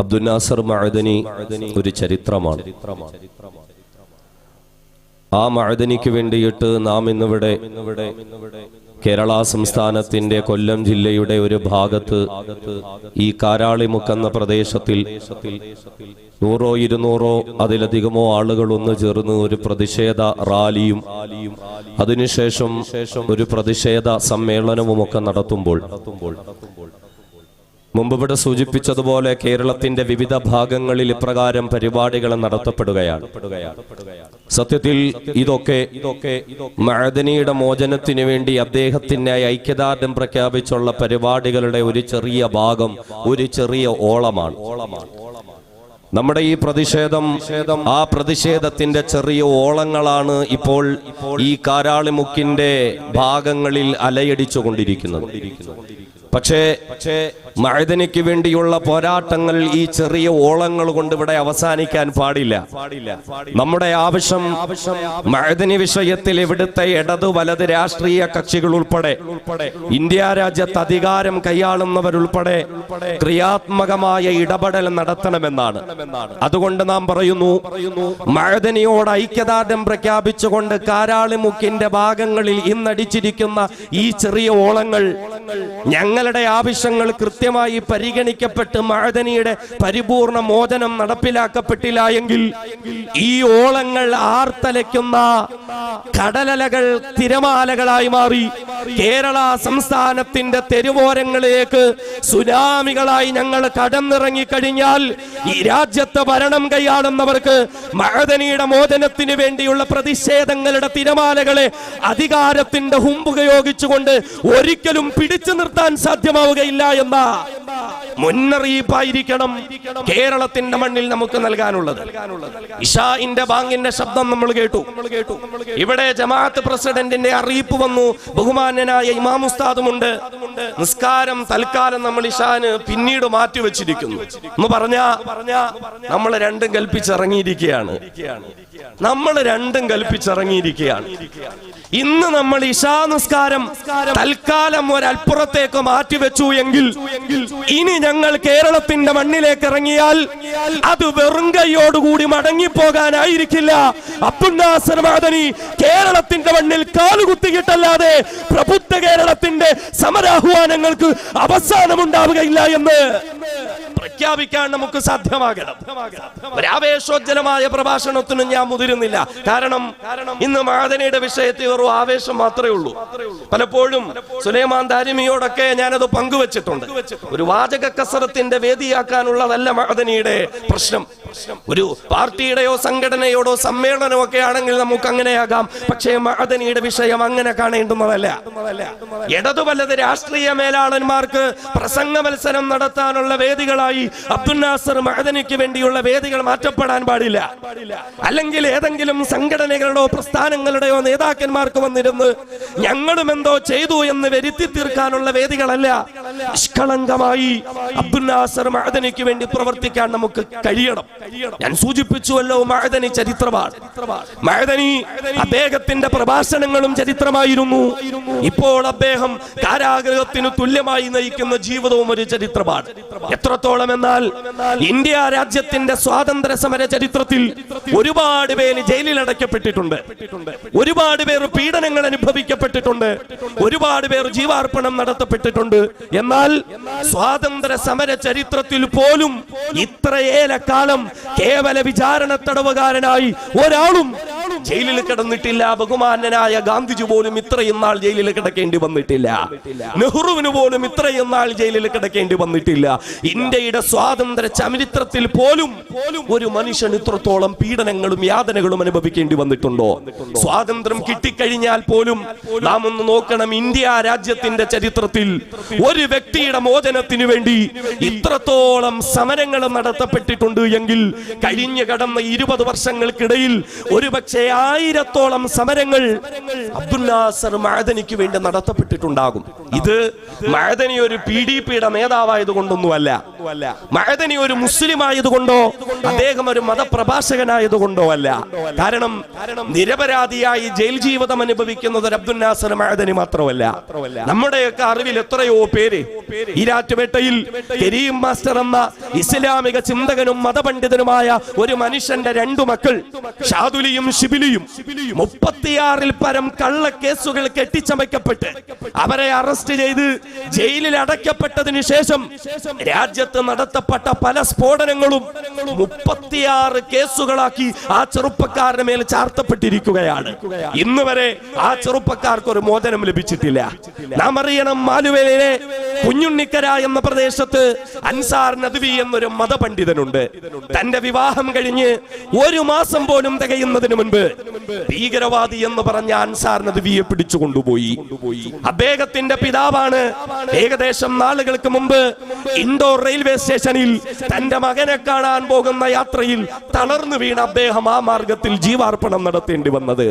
അബ്ദുൽ നാസർ മഅദനി ഒരു ചരിത്രമാണ്. ആ മഅദനിക്ക് വേണ്ടിയിട്ട് നാം ഇന്നിവിടെ കേരള സംസ്ഥാനത്തിന്റെ കൊല്ലം ജില്ലയുടെ ഒരു ഭാഗത്ത് ഈ കാരാളിമുക്ക് എന്ന പ്രദേശത്തിൽ 100 200 അതിലധികമോ ആളുകൾ ഒന്ന് ചേർന്ന് ഒരു പ്രതിഷേധ റാലിയും അതിനുശേഷം ഒരു പ്രതിഷേധ സമ്മേളനവുമൊക്കെ നടത്തുമ്പോൾ മുമ്പ് ഇവിടെ സൂചിപ്പിച്ചതുപോലെ കേരളത്തിന്റെ വിവിധ ഭാഗങ്ങളിൽ ഇപ്രകാരം പരിപാടികൾ നടത്തപ്പെടുകയാണ്. സത്യത്തിൽ ഇതൊക്കെ മഅദനിയുടെ മോചനത്തിന് വേണ്ടി അദ്ദേഹത്തിന്റെ ഐക്യദാർഢ്യം പ്രഖ്യാപിച്ചുള്ള പരിപാടികളുടെ ഒരു ചെറിയ ഭാഗം, ഒരു ചെറിയ ഓളമാണ്. നമ്മുടെ ഈ പ്രതിഷേധം, ആ പ്രതിഷേധത്തിന്റെ ചെറിയ ഓളങ്ങളാണ് ഇപ്പോൾ ഈ കാരാളിമുക്കിന്റെ ഭാഗങ്ങളിൽ അലയടിച്ചുകൊണ്ടിരിക്കുന്നത്. പക്ഷേ മഅദനിക്ക് വേണ്ടിയുള്ള പോരാട്ടങ്ങൾ ഈ ചെറിയ ഓളങ്ങൾ കൊണ്ട് ഇവിടെ അവസാനിക്കാൻ പാടില്ല. നമ്മുടെ ആവശ്യം മഅദനി വിഷയത്തിൽ ഇവിടുത്തെ ഇടതു വലത് രാഷ്ട്രീയ കക്ഷികൾ ഉൾപ്പെടെ ഇന്ത്യ രാജ്യത്ത് അധികാരം കൈയാളുന്നവരുൾപ്പെടെ ക്രിയാത്മകമായ ഇടപെടൽ നടത്തണമെന്നാണ്. അതുകൊണ്ട് നാം പറയുന്നു, മഅദനിയോട് ഐക്യദാർഢ്യം പ്രഖ്യാപിച്ചുകൊണ്ട് കാരാളിമുക്കിന്റെ ഭാഗങ്ങളിൽ ഇന്നടിച്ചിരിക്കുന്ന ഈ ചെറിയ ഓളങ്ങൾ ഞങ്ങളുടെ ആവശ്യങ്ങൾ കൃത്യമായി പരിഗണിക്കപ്പെട്ട് മഅദനിയുടെ പരിപൂർണ മോചനം നടപ്പിലാക്കപ്പെട്ടില്ല എങ്കിൽ ഈ ഓളങ്ങൾ ആർത്തലയ്ക്കുന്ന കടലലകൾ തിരമാലകളായി മാറി കേരള സംസ്ഥാനത്തിന്റെ തെരുവോരങ്ങളിലേക്ക് സുനാമികളായി ഞങ്ങൾ കടന്നിറങ്ങി കഴിഞ്ഞാൽ ഈ രാജ്യത്ത് ഭരണം കൈയാളുന്നവർക്ക് മഅദനിയുടെ മോചനത്തിന് വേണ്ടിയുള്ള പ്രതിഷേധങ്ങളുടെ തിരമാലകളെ അധികാരത്തിന്റെ ഹുമ്പുപയോഗിച്ചുകൊണ്ട് ഒരിക്കലും പിടിച്ചു നിർത്താൻ സാധ്യമാവുകയില്ല എന്ന മുന്നറിയിപ്പായിരിക്കണം കേരളത്തിന്റെ മണ്ണിൽ നമുക്ക് നൽകാനുള്ളത്. ഇശാഇന്റെ ബാങ്കിന്റെ ശബ്ദം നമ്മൾ കേട്ടു. ഇവിടെ ജമാഅത്ത് പ്രസിഡന്റിന്റെ അറിയിപ്പ് വന്നു. ബഹുമാന്യനായ ഇമാം ഉസ്താദുമുണ്ട്. നിസ്കാരം തൽക്കാലം നമ്മൾ ഇശാന് പിന്നീട് മാറ്റിവെച്ചിരിക്കുന്നു എന്ന് പറഞ്ഞ നമ്മൾ രണ്ടും കൽപ്പിച്ചിറങ്ങിയിരിക്കുകയാണ്. ഇന്ന് നമ്മൾ ഇശാ നിസ്കാരം തൽക്കാലം ഒരൽപ്പുറത്തേക്ക് മാറ്റിവെച്ചു എങ്കിൽ ഇനി ഞങ്ങൾ കേരളത്തിന്റെ മണ്ണിലേക്ക് ഇറങ്ങിയാൽ അത് വെറും കൈയോടുകൂടി മടങ്ങിപ്പോകാനായിരിക്കില്ല. അബ്ദുൽ നാസർ മഅദനി കേരളത്തിന്റെ മണ്ണിൽ കാലുകുത്തിയിട്ടല്ലാതെ പ്രബുദ്ധ കേരളത്തിന്റെ സമരാഹ്വാനങ്ങൾക്ക് അവസാനമുണ്ടാവുകയില്ല എന്ന് പ്രഖ്യാപിക്കാൻ നമുക്ക് സാധ്യമാകണം. ഒരു ആവേശോജ്ജലമായ പ്രഭാഷണത്തിന് ഞാൻ മുതിരുന്നില്ല. കാരണം ഇന്ന് മഅദനിയുടെ വിഷയത്തിൽ വെറും ആവേശം മാത്രമേ ഉള്ളൂ. പലപ്പോഴും സുലൈമാൻ ദാരിമിയോടൊക്കെ ഞാനത് പങ്കുവച്ചിട്ടുണ്ട്. ഒരു വാചക കസറത്തിന്റെ വേദിയാക്കാനുള്ളതല്ല മഅദനിയുടെ പ്രശ്നം. ഒരു പാർട്ടിയുടെയോ സംഘടനയോടോ സമ്മേളനമോ ഒക്കെ ആണെങ്കിൽ നമുക്ക് അങ്ങനെയാകാം. പക്ഷേ മഅദനിയുടെ വിഷയം അങ്ങനെ കാണേണ്ടുന്നതല്ല. ഇടതു വലത് രാഷ്ട്രീയ മേലാളന്മാർക്ക് പ്രസംഗ മത്സരം നടത്താനുള്ള വേദികളായി അബ്ദുൽ നാസർ മഅദനിക്ക് വേണ്ടിയുള്ള വേദികൾ മാറ്റപ്പെടാൻ പാടില്ല. അല്ലെങ്കിൽ ഏതെങ്കിലും സംഘടനകളുടെയോ പ്രസ്ഥാനങ്ങളുടെയോ നേതാക്കന്മാർക്ക് വന്നിരുന്ന് ഞങ്ങളും എന്തോ ചെയ്തു എന്ന് വരുത്തി തീർക്കാനുള്ള വേദികളല്ല. നിഷ്കളങ്കമായി അബ്ദുൽ നാസർ മഅദനിക്ക് വേണ്ടി പ്രവർത്തിക്കാൻ നമുക്ക് കഴിയണം. ഞാൻ സൂചിപ്പിച്ചുവല്ലോ, മഅദനി ചരിത്രമാണ്. മഅദനി അദ്ദേഹത്തിന്റെ പ്രഭാഷണങ്ങളും ചരിത്രമായിരുന്നു. ഇപ്പോൾ അദ്ദേഹം കാരാഗൃഹത്തിന് തുല്യമായി നയിക്കുന്ന ജീവിതവും ഒരു ചരിത്രമാണ്. എത്രത്തോളം എന്നാൽ ഇന്ത്യ രാജ്യത്തിന്റെ സ്വാതന്ത്ര്യ സമര ചരിത്രത്തിൽ ഒരുപാട് പേര് ജയിലിൽ അടയ്ക്കപ്പെട്ടിട്ടുണ്ട്, ഒരുപാട് പേർ പീഡനങ്ങൾ അനുഭവിക്കപ്പെട്ടിട്ടുണ്ട്, ഒരുപാട് പേർ ജീവാർപ്പണം നടത്തപ്പെട്ടിട്ടുണ്ട്. എന്നാൽ സ്വാതന്ത്ര്യ സമര ചരിത്രത്തിൽ പോലും ഇത്രയേറെക്കാലം കേവല വിചാരണ തടവുകാരനായി ഒരാളും ജയിലിൽ കിടന്നിട്ടില്ല. ബഹുമാന്യനായ ഗാന്ധിജി പോലും ഇത്രയും നാൾ ജയിലിൽ കിടക്കേണ്ടി വന്നിട്ടില്ല. നെഹ്റുവിന് പോലും ഇത്രയും നാൾ ജയിലിൽ കിടക്കേണ്ടി വന്നിട്ടില്ല. ഇന്ത്യയുടെ സ്വാതന്ത്ര്യ ചരിത്രത്തിൽ പോലും ഒരു മനുഷ്യൻ ഇത്രത്തോളം പീഡനങ്ങളും യാതനകളും അനുഭവിക്കേണ്ടി വന്നിട്ടുണ്ടോ? സ്വാതന്ത്ര്യം കിട്ടിക്കഴിഞ്ഞാൽ പോലും നാം ഒന്ന് നോക്കണം, ഇന്ത്യ രാജ്യത്തിന്റെ ചരിത്രത്തിൽ ഒരു വ്യക്തിയുടെ മോചനത്തിന് വേണ്ടി ഇത്രത്തോളം സമരങ്ങൾ നടത്തപ്പെട്ടിട്ടുണ്ട് എങ്കിൽ കഴിഞ്ഞ കടന്ന 20 വർഷങ്ങൾക്കിടയിൽ ഒരുപക്ഷെ 1000-ഓളം സമരങ്ങൾ അബ്ദുൽ നാസർ മഅദനിക്ക് വേണ്ടി നടത്തപ്പെട്ടിട്ടുണ്ടാകും. ഇത് മഅദനി ഒരു PDPയുടെ നേതാവായത് കൊണ്ടൊന്നുമല്ല. മഅദനി ഒരു മുസ്ലിം ആയതുകൊണ്ടോ അദ്ദേഹം ഒരു മതപ്രഭാഷകനായതുകൊണ്ടോ അല്ല. കാരണം നിരപരാധിയായി ജയിൽ ജീവിതം അനുഭവിക്കുന്നത് ഒരു അബ്ദുൽ നാസർ മഅദനി മാത്രമല്ല. നമ്മുടെയൊക്കെ അറിവിൽ എത്രയോ പേര് ഈരാറ്റുപേട്ടയിൽ കരീം മാസ്റ്റർ എന്ന ഇസ്ലാമിക ചിന്തകനും മതപണ്ഡിതനുമായ ഒരു മനുഷ്യന്റെ രണ്ടു മക്കൾ ഷാദുലിയും ഷിബിലിയും 36-ൽ പരം കള്ളക്കേസുകൾ കെട്ടിച്ചമയ്ക്കപ്പെട്ട് അവരെ അറസ്റ്റ് ചെയ്ത് ജയിലിൽ അടയ്ക്കപ്പെട്ടതിനു ശേഷം രാജ്യത്ത് നടത്തപ്പെട്ട പല സ്ഫോടനങ്ങളും 36 കേസുകളാക്കി ആ ചെറുപ്പക്കാരന്റെ മേൽ ചാർത്തപ്പെട്ടിരിക്കുകയാണ്. ഇന്ന് വരെ ആ ചെറുപ്പക്കാർക്ക് ഒരു മോചനം ലഭിച്ചിട്ടില്ല. നാം അറിയണം, മാലുവേലിലെ കുഞ്ഞുണ്ണിക്കര എന്ന പ്രദേശത്ത് അൻസാർ നദ്വി എന്നൊരു മതപണ്ഡിതനുണ്ട്. തന്റെ വിവാഹം കഴിഞ്ഞ് 1 മാസം പോലും തികയുന്നതിന് മുൻപ് ഭീകരവാദി എന്ന് പറഞ്ഞ അൻസാർ നദ്വിയെ പിടിച്ചു കൊണ്ടുപോയി. അദ്ദേഹത്തിന്റെ പിതാവാണ് ഏകദേശം നാളുകൾക്ക് മുമ്പ് ഇൻഡോർ റെയിൽവേ സ്റ്റേഷനിൽ തന്റെ മകനെ കാണാൻ പോകുന്ന യാത്രയിൽ തളർന്നു വീണ അദ്ദേഹം ആ മാർഗത്തിൽ ജീവാർപ്പണം നടത്തേണ്ടി വന്നത്.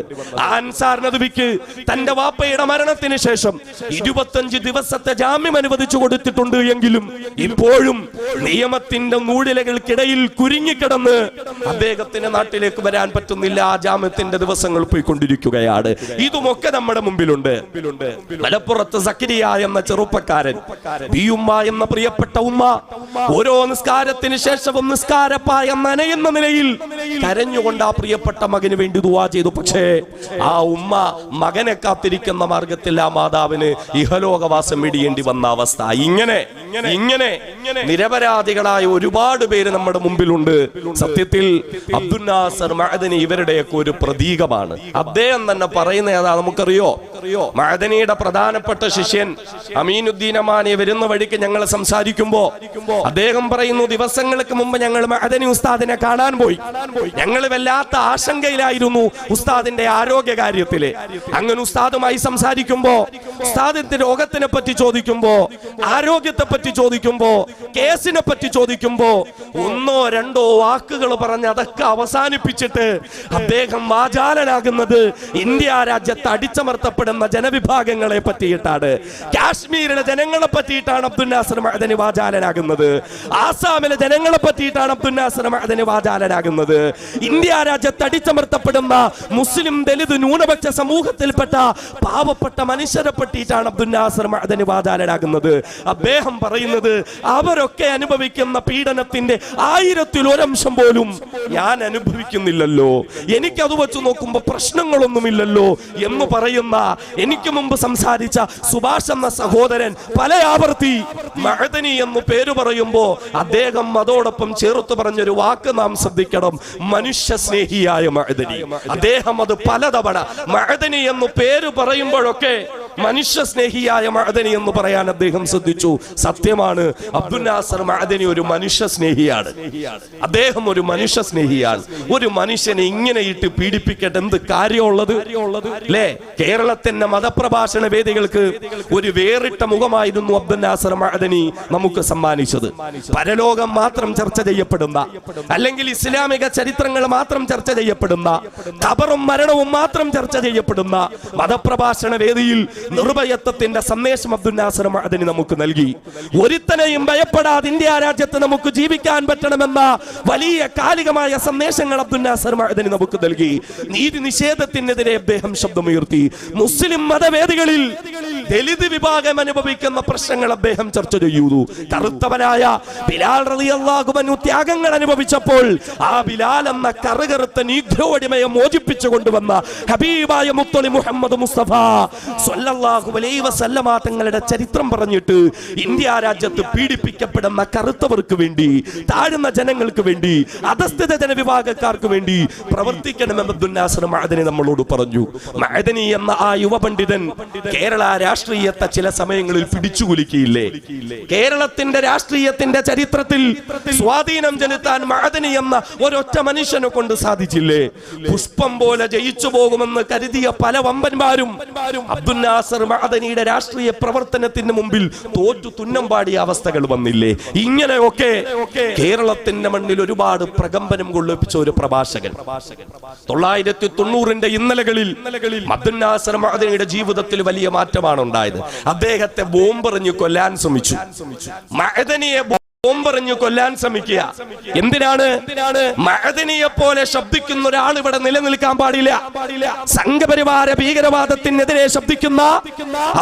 അൻസാർ നദ്വിക്ക് തന്റെ വാപ്പയുടെ മരണത്തിന് ശേഷം 25 ദിവസത്തെ ജാമ്യം അനുവദിച്ചു കൊടുത്തിട്ടുണ്ട്. എങ്കിലും ഇപ്പോഴും നിയമത്തിന്റെ നൂടിലകൾക്കിടയിൽ കുരുങ്ങിക്കിടന്ന് അദ്ദേഹത്തിന് നാട്ടിലേക്ക് വരാൻ പറ്റുന്നില്ല. ആ ജാമ്യത്തിന്റെ ദിവസങ്ങൾ പോയിക്കൊണ്ടിരിക്കുകയാണ്. ഇതുമൊക്കെ നമ്മുടെ മുമ്പിലുണ്ട്. മലപ്പുറത്ത് സക്കരിയ എന്ന ചെറുപ്പക്കാരൻ, ബിയുമ്മ എന്ന പ്രിയപ്പെട്ട ഉമ്മ, ഓരോ നിസ്കാരത്തിന് ശേഷവും നിസ്കാരപ്പായം നനയുന്ന നിലയിൽ കരഞ്ഞുകൊണ്ട് ആ പ്രിയപ്പെട്ട മകന് വേണ്ടി ദുആ ചെയ്തു. പക്ഷേ ആ ഉമ്മ മകനെ കാത്തിരിക്കുന്ന മാർഗത്തിൽ ആ മാതാവിന് ഇഹലോകവാസം വെടിയേണ്ടി വന്ന അവസ്ഥ. ഇങ്ങനെ നിരപരാധികളായ ഒരുപാട് പേര് നമ്മുടെ മുമ്പിലുണ്ട്. സത്യത്തിൽ അബ്ദുൽ നാസർ മഅദനി ഇവരുടെയൊക്കെ ഒരു പ്രതീകമാണ്. അദ്ദേഹം തന്നെ പറയുന്ന ഏതാ നമുക്കറിയോ? മഅദനിയുടെ പ്രധാനപ്പെട്ട ശിഷ്യൻ അമീനുദ്ദീൻ അമാനി വരുന്ന വഴിക്ക് ഞങ്ങൾ സംസാരിക്കുമ്പോ അദ്ദേഹം പറയുന്നു, ദിവസങ്ങൾക്ക് മുമ്പ് ഞങ്ങൾ മഅദനി ഉസ്താദിനെ കാണാൻ പോയി. ഞങ്ങൾ വല്ലാത്ത ആശങ്കയിലായിരുന്നു ഉസ്താദിന്റെ ആരോഗ്യ കാര്യത്തില്. അങ്ങനെ ഉസ്താദുമായി സംസാരിക്കുമ്പോ, ഉസ്താദിന്റെ രോഗത്തിനെ പറ്റി ചോദിക്കുമ്പോ, ആരോഗ്യത്തെ പറ്റി ചോദിക്കുമ്പോ, കേസിനെ പറ്റി ചോദിക്കുമ്പോ 1-2 വാക്കുകൾ പറഞ്ഞ് അതൊക്കെ അവസാനിപ്പിച്ചിട്ട് അദ്ദേഹം വാചാലനാകുന്നത് ഇന്ത്യ രാജ്യത്ത് അടിച്ചമർത്തപ്പെടുന്ന ജനവിഭാഗങ്ങളെ പറ്റിയിട്ടാണ്. കാശ്മീരിലെ ജനങ്ങളെ പറ്റിയിട്ടാണ് അബ്ദുൽ നാസർ മഅദനി വാചാലനാകുന്നത്. ആസാമിലെ ജനങ്ങളെ പറ്റിയിട്ടാണ് അബ്ദുൽ നാസർ മഅദനി വാചാലനാകുന്നത്. ഇന്ത്യ രാജ്യത്ത് അടിച്ചമർത്തപ്പെടുന്ന മുസ്ലിം, ദലിത്, ന്യൂനപക്ഷ സമൂഹത്തിൽപ്പെട്ട പാവപ്പെട്ട മനുഷ്യരെ പറ്റിയിട്ടാണ് അബ്ദുൽ നാസർ മഅദനി വാചാലനാകുന്നത്. അദ്ദേഹം പറയുന്നത്, അവരൊക്കെ അനുഭവിക്കുന്ന പീഡനത്തിന്റെ 1000-1 പോലും ഞാൻ അനുഭവിക്കുന്നില്ലല്ലോ, എനിക്കത് വെച്ച് നോക്കുമ്പോ പ്രശ്നങ്ങളൊന്നുമില്ലല്ലോ എന്ന് പറയുന്ന, എനിക്ക് മുമ്പ് സംസാരിച്ച സുഭാഷ് എന്ന സഹോദരൻ പല ആവർത്തി മഅദനി എന്ന് പേര് പറയുമ്പോ അദ്ദേഹം അതോടൊപ്പം ചേർത്ത് പറഞ്ഞൊരു വാക്ക് നാം ശ്രദ്ധിക്കണം, മനുഷ്യ സ്നേഹിയായ മഅദനി. അദ്ദേഹം അത് പലതവണ മഅദനി എന്ന് പേര് പറയുമ്പോഴൊക്കെ മനുഷ്യ സ്നേഹിയായ മഅദനി എന്ന് പറയാൻ അദ്ദേഹം ശ്രദ്ധിച്ചു. സത്യമാണ്, അബ്ദുൽ നാസർ മഅദനി ഒരു മനുഷ്യ സ്നേഹിയാണ്. അദ്ദേഹം ഒരു മനുഷ്യ സ്നേഹിയാണ്. ഒരു മനുഷ്യനെ ഇങ്ങനെ ഇട്ട് പീഡിപ്പിക്കേണ്ട എന്ത് കാര്യമുള്ളത് അല്ലേ? കേരളത്തിന്റെ മതപ്രഭാഷണ വേദികൾക്ക് ഒരു വേറിട്ട മുഖമായിരുന്നു അബ്ദുൽ നാസർ മഅദനി നമുക്ക് സമ്മാനിച്ചത്. പരലോകം മാത്രം ചർച്ച ചെയ്യപ്പെടുന്ന, അല്ലെങ്കിൽ ഇസ്ലാമിക ചരിത്രങ്ങൾ മാത്രം ചർച്ച ചെയ്യപ്പെടുന്ന, ഖബറും മരണവും മാത്രം ചർച്ച ചെയ്യപ്പെടുന്ന മതപ്രഭാഷണ വേദിയിൽ നിർഭയത്വത്തിന്റെ സന്ദേശം അബ്ദുൽ നാസർ മഅദനി നമുക്ക് നൽകി. ഒരുത്തനെയും ഭയപ്പെടാതെ ഇന്ത്യ രാജ്യത്ത് നമുക്ക് ജീവിക്കാൻ പറ്റണമെന്ന വലിയ കാലികമായ സന്ദേശങ്ങൾ അബ്ദുൽ നാസർ മഅദനി നമുക്ക് നൽകി. നീതി നിഷേധത്തിനെതിരെ അദ്ദേഹം ശബ്ദമുയർത്തി. മുസ്ലിം മതവേദികളിൽ ദലിത് വിഭാഗം അനുഭവിക്കുന്ന പ്രശ്നങ്ങൾ അദ്ദേഹം ചർച്ച ചെയ്തു. കറുത്തവനായ ബിലാൽ റളിയല്ലാഹു അൻഹു ത്യാഗങ്ങൾ അനുഭവിച്ചപ്പോൾ ആ ബിലാൽ എന്ന കറുകറുത്ത നീഗ്രോടിമയെ മോചിപ്പിച്ചു കൊണ്ടുവന്ന ഹബീബായ മുത്തലി മുഹമ്മദ് മുസ്തഫ സ്വല്ലല്ലാഹു അലൈഹി വസല്ലമ തങ്ങളുടെ ചരിത്രം പറഞ്ഞിട്ട് ഇന്ത്യ രാജ്യത്ത് പീഡിപ്പിക്കപ്പെടുന്ന കറുത്തവർക്ക് വേണ്ടി, താഴ്ന്ന ജനങ്ങൾക്ക് വേണ്ടി, അധസ്ഥിത ജനവിഭാഗക്കാർക്ക് വേണ്ടി പ്രവർത്തിക്കണമെന്ന് അബ്ദുൽ നാസർ മഅദനി നമ്മളോട് പറഞ്ഞു. മഅദനി എന്ന ആ യുവ പണ്ഡിതൻ കേരള രാഷ്ട്രീയത്തെ ചില സമയങ്ങളിൽ പിടിച്ചുകുലുക്കിയില്ലേ? കേരളത്തിന്റെ രാഷ്ട്രീയത്തിന്റെ ചരിത്രത്തിൽ സ്വാധീനം ചെലുത്താൻ മഅദനി എന്ന ഒരൊറ്റ മനുഷ്യനെ കൊണ്ട് സാധിച്ചില്ലേ? പുഷ്പം പോലെ ജയിച്ചു പോകുമെന്ന് കരുതിയ പല വമ്പന്മാരും അബ്ദുൽ നാസർ മഅദനിയുടെ രാഷ്ട്രീയ പ്രവർത്തനത്തിന് മുമ്പിൽ തോറ്റു തുന്നം പാടിയ അവസ്ഥകൾ വന്നില്ലേ? ഇങ്ങനെയൊക്കെ കേരളത്തിന്റെ മണ്ണിൽ ഒരുപാട് പ്രകമ്പനം കൊള്ളിപ്പിച്ച ഒരു പ്രഭാഷകൻ 990ന്റെ ഇന്നലകളിൽ അബ്ദുൽ നാസർ മഅദനിയുടെ ജീവിതത്തിൽ വലിയ മാറ്റമാണ് ഉണ്ടായത്. അദ്ദേഹത്തെ ബോംബെറിഞ്ഞ് കൊല്ലാൻ ശ്രമിച്ചു. മഅദനിയെ ബോംബെറിഞ്ഞു കൊല്ലാൻ ശ്രമിക്കുക. എന്തിനാണ്? മഅദനിയെ പോലെ ശബ്ദിക്കുന്ന ഒരാൾ ഇവിടെ നിലനിൽക്കാൻ പാടില്ല. സംഘപരിവാര ഭീകരവാദത്തിനെതിരെ ശബ്ദിക്കുന്ന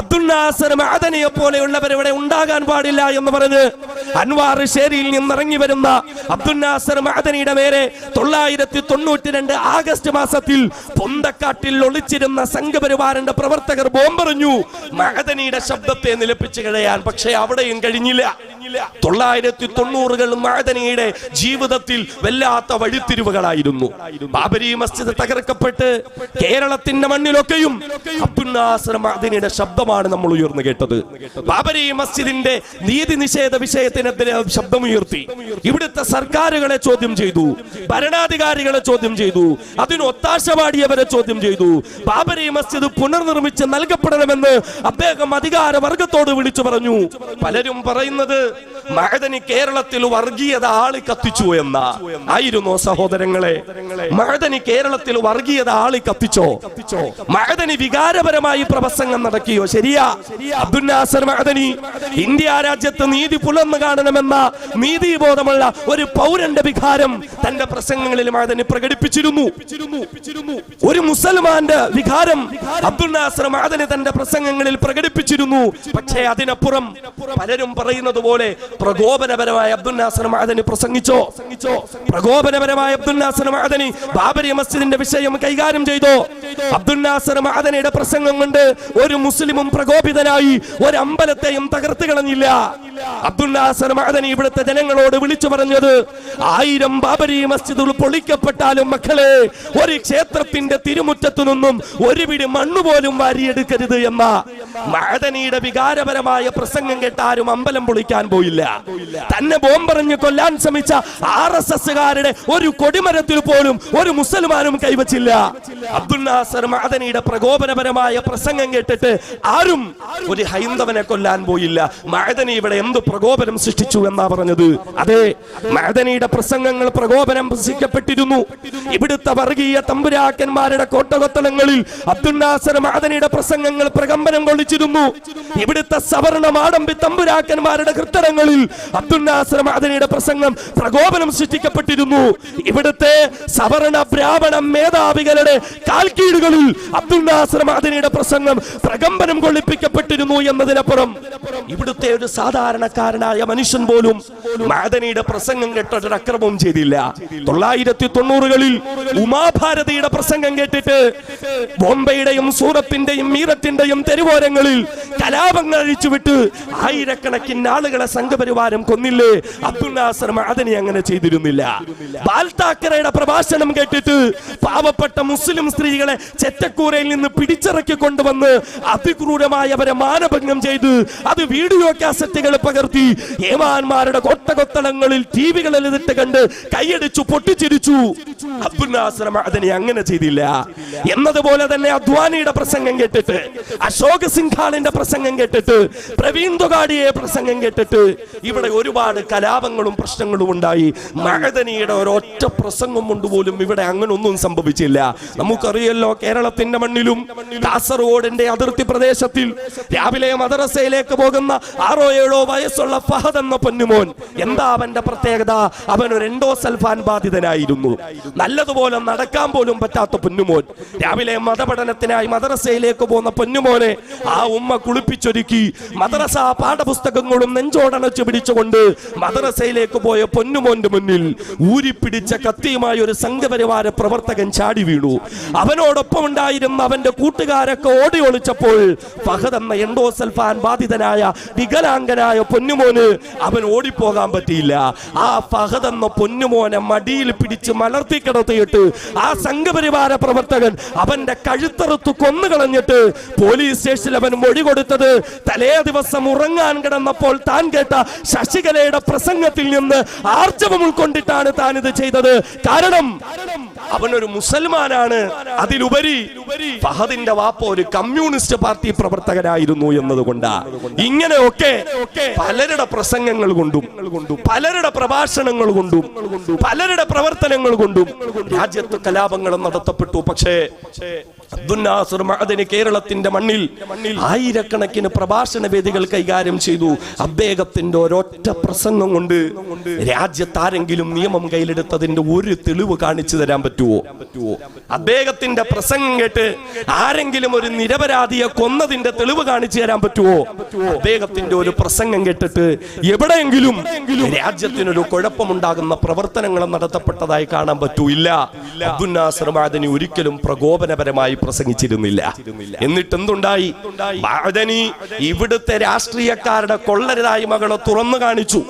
അബ്ദുൽ നാസർ മഅദനിയെ പോലെയുള്ളവർ ഇവിടെ ഉണ്ടാകാൻ പാടില്ല എന്ന് പറഞ്ഞ് അൻവാർ ശേരിയിൽ നിന്നിറങ്ങി വരുന്ന അബ്ദുൽ നാസർ മഅദനിയുടെ നേരെ 1992 ആഗസ്റ്റ് മാസത്തിൽ പൊന്തക്കാട്ടിൽ ഒളിച്ചിരുന്ന സംഘപരിവാരന്റെ പ്രവർത്തകർ ബോംബെറിഞ്ഞു മഅദനിയുടെ ശബ്ദത്തെ നിലപ്പിച്ചു കളയാൻ. പക്ഷേ അവിടെയും കഴിഞ്ഞില്ല. 1990കൾ മഅദനിയുടെ ജീവിതത്തിൽ വല്ലാത്ത വഴിത്തിരിവുകളായിരുന്നു. ബാബരി മസ്ജിദ് തകർക്കപ്പെട്ട് കേരളത്തിന്റെ മണ്ണിലൊക്കെയും അബ്ദുൽ നാസർ മഅദനിയുടെ ശബ്ദമാണ് നമ്മൾ ഉയർന്നു കേട്ടത്. ബാബരി മസ്ജിദിന്റെ നീതി നിഷേധ വിഷയത്തിനെതിരെ ശബ്ദമുയർത്തി. ഇവിടുത്തെ സർക്കാരുകളെ ചോദ്യം ചെയ്തു, ഭരണാധികാരികളെ ചോദ്യം ചെയ്തു, അതിന് ഒത്താശ പാടിയവരെ ചോദ്യം ചെയ്തു. ബാബരി മസ്ജിദ് പുനർനിർമ്മിച്ച് നൽകപ്പെടണമെന്ന് അദ്ദേഹം അധികാര വർഗത്തോട് വിളിച്ചു പറഞ്ഞു. പലരും പറയുന്നത് മഅദനി കേരളത്തിൽ വർഗീയത ആളി കത്തിച്ചു എന്ന ആയിരുന്നോ സഹോദരങ്ങളെ? മഅദനി കേരളത്തിൽ വർഗീയത ആളി കത്തിച്ചോ? മഅദനി വികാരപരമായി പ്രസംഗം നടക്കിയോ? ശരിയാ. അബ്ദുൽ നാസർ മഅദനി ഇന്ത്യ രാജ്യത്ത് നീതി പുലർന്നു കാണണമെന്ന നീതിബോധമുള്ള ഒരു പൗരന്റെ വികാരം തന്റെ പ്രസംഗങ്ങളിൽ മഅദനി പ്രകടിപ്പിച്ചിരുന്നു. ഒരു മുസൽമാന്റെ വികാരം അബ്ദുൽ നാസർ മഅദനി തന്റെ പ്രസംഗങ്ങളിൽ പ്രകടിപ്പിച്ചിരുന്നു. പക്ഷേ അതിനപ്പുറം പലരും പറയുന്നത് പോലെ പ്രകോപനപരമായ അബ്ദുൽ നാസർ മഅദനി പ്രസംഗിച്ചോ? പ്രകോപനപരമായ അബ്ദുൽ നാസർ മഅദനി ബാബരി മസ്ജിദിന്റെ വിഷയം കൈകാര്യം ചെയ്തോ? അബ്ദുൽ നാസർ മഅദനിയുടെ പ്രസംഗം കൊണ്ട് ഒരു മുസ്ലിമും പ്രകോപിതനായി ഒരു അമ്പലത്തെയും തകർത്ത് കളഞ്ഞില്ല. അബ്ദുൽ നാസർ മഅദനി ഇവിടുത്തെ ജനങ്ങളോട് വിളിച്ചു പറഞ്ഞത് 1000 ബാബരി മസ്ജിദുകൾ പൊളിക്കപ്പെട്ടാലും മക്കളെ ഒരു ക്ഷേത്രത്തിന്റെ തിരുമുറ്റത്തു നിന്നും ഒരു പിടി മണ്ണ് പോലും വാരിയെടുക്കരുത് എന്ന മഅദനിയുടെ വികാരപരമായ പ്രസംഗം കേട്ടാരും അമ്പലം പൊളിക്കാൻ പോയില്ല. തന്നെ ബോംബെറിഞ്ഞ് കൊല്ലാൻ ശ്രമിച്ച RSSകാരുടെ ഒരു കൊടിമരത്തിൽ പോലും ഒരു മുസൽമാനും കൈവച്ചില്ല. അബ്ദുൽ നാസർ മഅദനിയുടെ പ്രകോപനപരമായ പ്രസംഗം കേട്ടിട്ട് ആരും ഒരു ഹൈന്ദവനെ കൊല്ലാൻ പോയില്ല. മഅദനി ഇവിടെ എന്ത് പ്രകോപനം സൃഷ്ടിച്ചു എന്നാ പറഞ്ഞത്? അതെ, മഅദനിയുടെ പ്രസംഗങ്ങൾ പ്രകോപനം സൃഷ്ടിക്കപ്പെട്ടിരുന്നു. ഇവിടുത്തെ വർഗീയ തമ്പുരാക്കന്മാരുടെ കോട്ടകൊത്തളങ്ങളിൽ അബ്ദുൽ നാസർ മഅദനിയുടെ പ്രസംഗങ്ങൾ പ്രകമ്പനം കൊള്ളിച്ചിരുന്നു. ഇവിടുത്തെ സവർണ മാടമ്പി തമ്പുരാക്കന്മാരുടെ കൃത്തടങ്ങളിൽ അബ്ദുൽ നാസർ മഅദനിയുടെ പ്രസംഗം പ്രകോപനം സൃഷ്ടിക്കപ്പെട്ടിരുന്നു. ഇവിടുത്തെ സവർണ ബ്രാഹ്മണ മേധാവികളുടെ കാൽക്കീടുകളിൽ അബ്ദുൽ നാസർ മഅദനിയുടെ പ്രസംഗം പ്രകമ്പനം കൊള്ളിപ്പിക്കപ്പെട്ടിരുന്നു എന്നതിനപ്പുറം ഇവിടുത്തെ ഒരു സാധാരണക്കാരനായ മനുഷ്യൻ പോലും മഅദനിയുടെ പ്രസംഗം കേട്ടൊരു അക്രമവും ചെയ്തില്ല. 1990കളിൽ ഉമാഭാരതിയുടെ പ്രസംഗം കേട്ടിട്ട് ബോംബെയുടെയും സൂറത്തിന്റെയും മീററ്റിന്റെയും തെരുവോരങ്ങളിൽ കലാപങ്ങൾ അഴിച്ചുവിട്ട് ആയിരക്കണക്കിന് ആളുകളെ സംഘപരിവാരം കൊന്നില്ലേ? അബ്ദുൽ നാസർ മഅദനി അങ്ങനെ ചെയ്തിരുന്നില്ല. ബാൽ താക്കറയുടെ പ്രഭാഷണം കേട്ടിട്ട് പാവപ്പെട്ട മുസ്ലിം സ്ത്രീകളെ ചെറ്റക്കൂരയിൽ നിന്ന് പിടിച്ചിറക്കി കൊണ്ടുവന്ന് അതിക്രൂരമായി അവരെ മാനഭംഗം ചെയ്ത് അത് വീഡിയോ കാസറ്റുകൾ പകർത്തി ഏമാന്മാരുടെ കൊട്ടകൊത്തളങ്ങളിൽ ടിവികളിൽ ഇട്ട് കണ്ട് കൈയടിച്ചു പൊട്ടിച്ചിരിച്ചു. അബ്ദുൽ നാസർ മഅദനി അങ്ങനെ ചെയ്തില്ല. എന്നതുപോലെ തന്നെ അദ്വാനിയുടെ പ്രസംഗം കേട്ടിട്ട്, അശോക് സിംഘാളിന്റെ പ്രസംഗം കേട്ടിട്ട്, പ്രവീൺ തൊഗാഡിയെ പ്രസംഗം കേട്ടിട്ട് ഇവിടെ ഒരുപാട് കലാപങ്ങളും പ്രശ്നങ്ങളും ഉണ്ടായി. മഅദനിയുടെ ഒരൊറ്റ പ്രസംഗം കൊണ്ട് പോലും ഇവിടെ അങ്ങനെ ഒന്നും സംഭവിച്ചില്ല. നമുക്കറിയല്ലോ, കേരളത്തിന്റെ മണ്ണിലും കാസർഗോഡിന്റെ അതിർത്തി പ്രദേശത്തിൽ രാവിലെ മദ്രസയിലേക്ക് പോകുന്ന 6-7 വയസ്സുള്ള ഫഹദ് എന്ന പൊന്നുമോൻ, എന്താ അവന്റെ പ്രത്യേകത? അവൻ ഒരു എൻഡോസൾഫാൻ ബാധിതനായിരുന്നു. നല്ലതുപോലെ നടക്കാൻ പോലും പറ്റാത്ത പൊന്നുമോൻ. രാവിലെ മതപഠനത്തിനായി മദ്രസയിലേക്ക് പോകുന്ന പൊന്നുമോനെ ആ ഉമ്മ കുളിപ്പിച്ചൊരുക്കി മദ്രസ പാഠപുസ്തകങ്ങളും നെഞ്ചോടണച്ചു പിടിച്ചുകൊണ്ട് മദ്രസയിലേക്ക് പോയ പൊന്നുമോന്റെ മുന്നിൽ ഊരിപ്പിടിച്ച കത്തിയുമായി ഒരു സംഘപരിവാര പ്രവർത്തകൻ ചാടി വീണു. അവനോടൊപ്പം ഉണ്ടായിരുന്ന അവന്റെ കൂട്ടുകാരൊക്കെ ഓടി ഒളിച്ചപ്പോൾ ഫഹദ് എന്ന എൻഡോസൾഫാൻ ബാധിതനായ വികലാംഗനായ പൊന്നുമോന് അവൻ ഓടിപ്പോകാൻ പറ്റിയില്ല. ആ ഫഹദ് എന്ന പൊന്നുമോനെ മടിയിൽ പിടിച്ച് മലർത്തി കിടത്തിയിട്ട് ആ സംഘപരിവാര പ്രവർത്തകൻ അവന്റെ കഴുത്തറുത്തു കൊന്നുകളഞ്ഞിട്ട് പോലീസ് സ്റ്റേഷനിൽ അവൻ മൊഴി കൊടുത്തത് തലേ ദിവസം ഉറങ്ങാൻ കിടന്നപ്പോൾ താൻ കേട്ട ശശികലയുടെ പ്രസംഗത്തിൽ നിന്ന് ആർജവം ഉൾക്കൊണ്ടിട്ടാണ് താൻ ഇത് ചെയ്തത്. കാരണം അവനൊരു മുസൽമാനാണ്. അതിലുപരി ഫഹദിന്റെ വാപ്പ ഒരു കമ്മ്യൂണിസ്റ്റ് പാർട്ടി പ്രവർത്തകനായിരുന്നു എന്നതുകൊണ്ട് ഇങ്ങനെയൊക്കെ പലരുടെ പ്രസംഗങ്ങൾ കൊണ്ടും പലരുടെ പ്രഭാഷണങ്ങൾ കൊണ്ടും പലരുടെ പ്രവർത്തനങ്ങൾ കൊണ്ടും രാജ്യത്ത് കലാപങ്ങൾ നടത്തപ്പെട്ടു. പക്ഷേ അബ്ദുൽ നാസർ മഅദനി കേരളത്തിന്റെ മണ്ണിൽ ആയിരക്കണക്കിന് പ്രഭാഷണ വേദികൾ കൈകാര്യം ചെയ്തു. അദ്ദേഹത്തിന്റെ ഒരൊറ്റ പ്രസംഗം കൊണ്ട് രാജ്യത്ത് ആരെങ്കിലും നിയമം കയ്യിലെടുത്തതിന്റെ ഒരു തെളിവ് കാണിച്ചു തരാൻ പറ്റുമോ? അദ്ദേഹത്തിന്റെ പ്രസംഗം കേട്ട് ആരെങ്കിലും ഒരു നിരപരാധിയെ കൊന്നതിന്റെ തെളിവ് കാണിച്ചു തരാൻ പറ്റുമോ? അദ്ദേഹത്തിന്റെ ഒരു പ്രസംഗം കേട്ടിട്ട് എവിടെയെങ്കിലും രാജ്യത്തിനൊരു കുഴപ്പമുണ്ടാകുന്ന പ്രവർത്തനങ്ങൾ നടത്തപ്പെട്ടതായി കാണാൻ പറ്റൂല്ല. അബ്ദുൽ നാസർ മഅദനി ഒരിക്കലും പ്രകോപനപരമായി പ്രസംഗിച്ചിരുന്നില്ല. എന്നിട്ട് എന്തുണ്ടായി? മഅദനി ഇവിടുത്തെ രാഷ്ട്രീയക്കാരുടെ കൊള്ളരുതായ്മകളെ തുറന്നു കാണിച്ചു.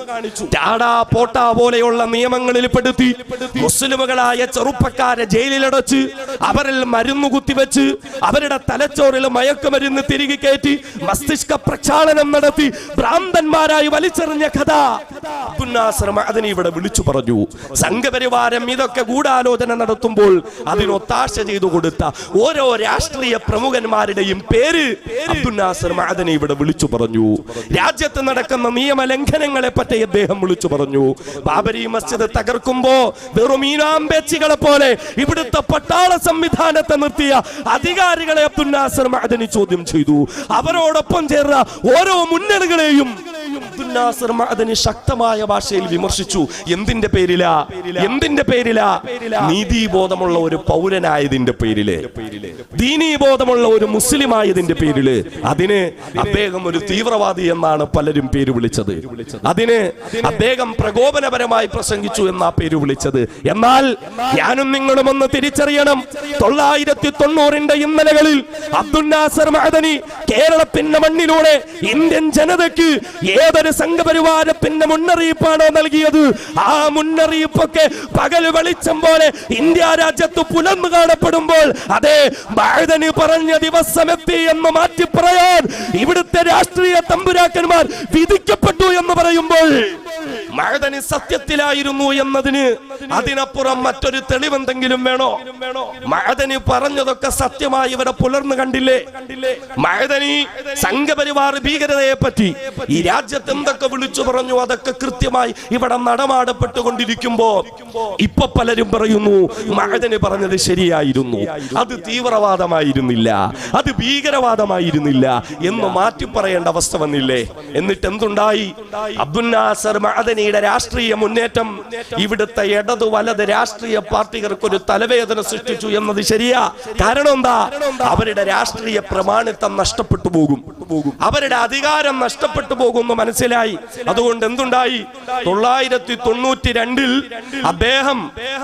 ടാടാ പോട്ടാ പോലെയുള്ള നിയമങ്ങളിൽ പെടുത്തി മുസ്ലിമുകളായ ചെറുപ്പക്കാരെ ജയിലിലടച്ച് അവരിൽ മരുന്ന് കുത്തിവെച്ച് അവരുടെ തലച്ചോറിൽ മയക്കുമരുന്ന് തിരികെ കയറ്റി മസ്തിഷ്ക പ്രക്ഷാളനം നടത്തി ഭ്രാന്തന്മാരായി വലിച്ചെറിഞ്ഞ കഥ അബ്ദുൽ നാസർ മഅദനി ഇവിടെ വിളിച്ചു പറഞ്ഞു. സംഘപരിവാരം ഇതൊക്കെ ഗൂഢാലോചന നടത്തുമ്പോൾ അതിനൊത്താശ ചെയ്തു കൊടുത്ത ഓരോ രാഷ്ട്രീയ പ്രമുഖന്മാരുടെയും പേര് അബ്ദുൽ നാസർ മഅദനി ഇവിടെ വിളിച്ചു പറഞ്ഞു. രാജ്യത്ത് നടക്കുന്ന നിയമലംഘനങ്ങളെ പറ്റി അദ്ദേഹം വിളിച്ചു പറഞ്ഞു. ബാബരി മസ്ജിദ് തകർക്കുമ്പോ വെറും ഈനാമ്പേച്ചികളെ പോലെ ഇവിടുത്തെ പട്ടാള സംവിധാനത്തെ നിർത്തിയ അധികാരികളെ അബ്ദുൽ നാസർ മഅദനി ചോദ്യം ചെയ്തു. അവരോടൊപ്പം ചേർന്ന ഓരോ മുന്നണികളെയും അബ്ദുൽ നാസർ മഅദനി ശക്തമായ ഭാഷയിൽ വിമർശിച്ചു. എന്തിന്റെ പേരിലാ? നീതിബോധമുള്ള ഒരു പൗരനായതിന്റെ പേരില്, ദീനീബോധമുള്ള ഒരു മുസ്ലിം ആയതിന്റെ പേരില്. അതിന് അദ്ദേഹം ഒരു തീവ്രവാദി എന്നാണ് പലരും പേര് വിളിച്ചത്. അതിന് അദ്ദേഹം പ്രകോപനപരമായി പ്രസംഗിച്ചു എന്നാ പേര് വിളിച്ചത്. എന്നാൽ ഞാനും നിങ്ങളും ഒന്ന് തിരിച്ചറിയണം, 990 ഇന്നലകളിൽ അബ്ദുൽ നാസർ മഅദനി കേരളത്തിന്റെ മണ്ണിലൂടെ ഇന്ത്യൻ ജനതയ്ക്ക് ഏതൊരു സംഘപരിവാരത്തിന്റെ മുന്നറിയിപ്പാണോ നൽകിയത്? ആ മുന്നറിയിപ്പൊക്കെ പകൽ വെളിച്ചം പോലെ ഇന്ത്യ രാജ്യത്ത് പുലർന്നു കാണപ്പെടുമ്പോൾ അതെ മഅദനി പറഞ്ഞ ദിവസമെത്തി എന്ന് മാറ്റി പറയാൻ ഇവിടുത്തെ രാഷ്ട്രീയ തമ്പുരാക്കന്മാർ വിധിക്കപ്പെട്ടു എന്ന് പറയുമ്പോൾ മഅദനി സത്യത്തിലായിരുന്നു എന്നതിന് അതിനപ്പുറം മറ്റൊരു തെളിവെന്തെങ്കിലും വേണോ? മഅദനി പറഞ്ഞതൊക്കെ സത്യമായി ഇവരെ പുലർന്നു കണ്ടില്ലേ? മഅദനി സംഘപരിവാർ ഭീകരതയെ പറ്റി ഈ രാജ്യത്ത് എന്തൊക്കെ വിളിച്ചു പറഞ്ഞു അതൊക്കെ കൃത്യമായി ഇവിടെ നടമാടപ്പെട്ടുകൊണ്ടിരിക്കുമ്പോ ഇപ്പൊ പലരും പറയുന്നു മഅദനി പറഞ്ഞത് ശരിയായിരുന്നു, അത് തീവ്രവാദമായിരുന്നില്ല, അത് ഭീകരവാദമായിരുന്നില്ല എന്ന് മാറ്റി പറയേണ്ട അവസ്ഥ വന്നില്ലേ? എന്നിട്ട് എന്തുണ്ടായി? അബ്ദുൽ നാസർ മഅദനിയുടെ രാഷ്ട്രീയ മുന്നേറ്റം ഇവിടുത്തെ ഇടതു വലത് രാഷ്ട്രീയ പാർട്ടികൾക്ക് ഒരു തലവേദന സൃഷ്ടിച്ചു എന്നത് ശരിയാ. കാരണം എന്താ? അവരുടെ രാഷ്ട്രീയ പ്രമാണിത്വം നഷ്ടപ്പെട്ടു പോകും, അവരുടെ അധികാരം നഷ്ടപ്പെട്ടു പോകുമെന്ന് മനസ്സിലായി. അതുകൊണ്ട് എന്തുണ്ടായി? 992 അദ്ദേഹം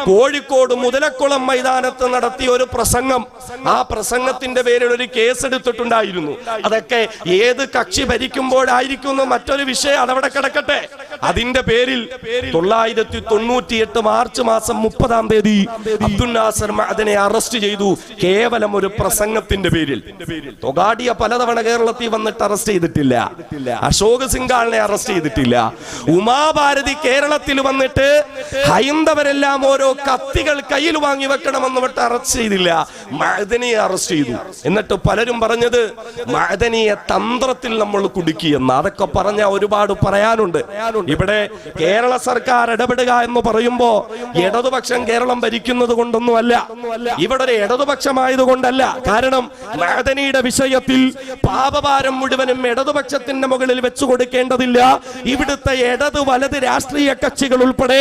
കോഴിക്കോട് മുതലക്കുളം മൈതാനത്ത് നടത്തിയ ഒരു പ്രസംഗം, ആ പ്രസംഗത്തിന്റെ പേരിൽ ഒരു കേസ് എടുത്തിട്ടുണ്ടായിരുന്നു. അതൊക്കെ ഏത് കക്ഷി ഭരിക്കുമ്പോഴായിരിക്കും മറ്റൊരു വിഷയം, അതവിടെ കിടക്കട്ടെ. അതിന്റെ പേരിൽ 998 മാർച്ച് മാസം 30-ാം തീയതി അബ്ദുൽ നാസർ മഅദനിയെ അറസ്റ്റ് ചെയ്തു. കേവലം ഒരു പ്രസംഗത്തിന്റെ പേരിൽ. തൊഗാഡിയ പലതവണ കേരളത്തിൽ വന്നിട്ട് അറസ്റ്റ് ചെയ്തിട്ടില്ല, അശോക് സിംഗാളിനെ അറസ്റ്റ് ചെയ്തിട്ടില്ല, ഉമാഭാരതി കേരളത്തിൽ വന്നിട്ട് ഹൈന്ദവരെല്ലാം ഓരോ കത്തികൾ കയ്യിൽ വാങ്ങി വെക്കണമെന്ന് വിട്ട് അറസ്റ്റ് ചെയ്തില്ല. മഅദനിയെ അറസ്റ്റ് ചെയ്തു. എന്നിട്ട് പലരും പറഞ്ഞത് മഅദനിയെ തന്ത്രത്തിൽ നമ്മൾ കുടുക്കിയെന്ന്. അതൊക്കെ പറഞ്ഞ ഒരുപാട് പറയാനുണ്ട്. ഇവിടെ കേരള സർക്കാർ ഇടപെടുക എന്ന് പറയുമ്പോ ഇടതുപക്ഷം കേരളം ഭരിക്കുന്നത് കൊണ്ടൊന്നുമല്ല, ഇവിടെ ഒരു ഇടതുപക്ഷമായത് കൊണ്ടല്ല. കാരണം മഅദനിയുടെ വിഷയത്തിൽ പാപഭാരം മുഴുവനും ഇടതുപക്ഷത്തിന്റെ മുകളിൽ വെച്ചു കൊടുക്കേണ്ടതില്ല. ഇവിടുത്തെ ഇടതു വലത് രാഷ്ട്രീയ കക്ഷികൾ ഉൾപ്പെടെ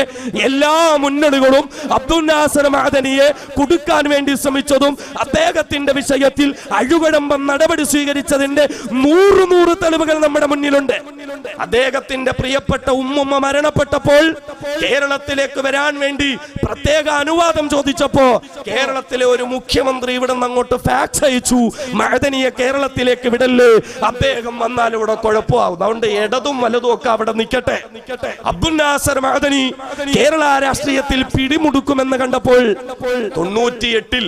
എല്ലാ മുന്നണികളും അബ്ദുൽ നാസർ മഅദനിയെ കുടുക്കാൻ വേണ്ടി ശ്രമിച്ചതും അദ്ദേഹത്തിന്റെ വിഷയത്തിൽ അഴുകടമ്പം നടപടി സ്വീകരിച്ചതിന്റെ 100 തെളിവുകൾ നമ്മുടെ മുന്നിലുണ്ട്. അദ്ദേഹത്തിന്റെ പ്രിയപ്പെട്ട ഉമ്മുമ്മ മരണപ്പെട്ടപ്പോൾ കേരളത്തിലേക്ക് വരാൻ വേണ്ടി പ്രത്യേക അനുവാദം ചോദിച്ചപ്പോ കേരളത്തിലെ ഒരു മുഖ്യമന്ത്രി ഇവിടെ നിന്ന് അങ്ങോട്ട് ഫാക്സ് അയച്ചു, മഅദനിയെ കേരളത്തിലേക്ക് വിടല്ലേ, അദ്ദേഹം വന്നാൽ ഇവിടെ കുഴപ്പമാവും, അതുകൊണ്ട് ഇടതും വലതും ഒക്കെ അവിടെ നിൽക്കട്ടെ. അബ്ദുൽ നാസർ മഅദനി കേരള രാഷ്ട്രീയത്തിൽ പിടിമുടുക്കുമെന്ന് കണ്ടപ്പോൾ 98-ൽ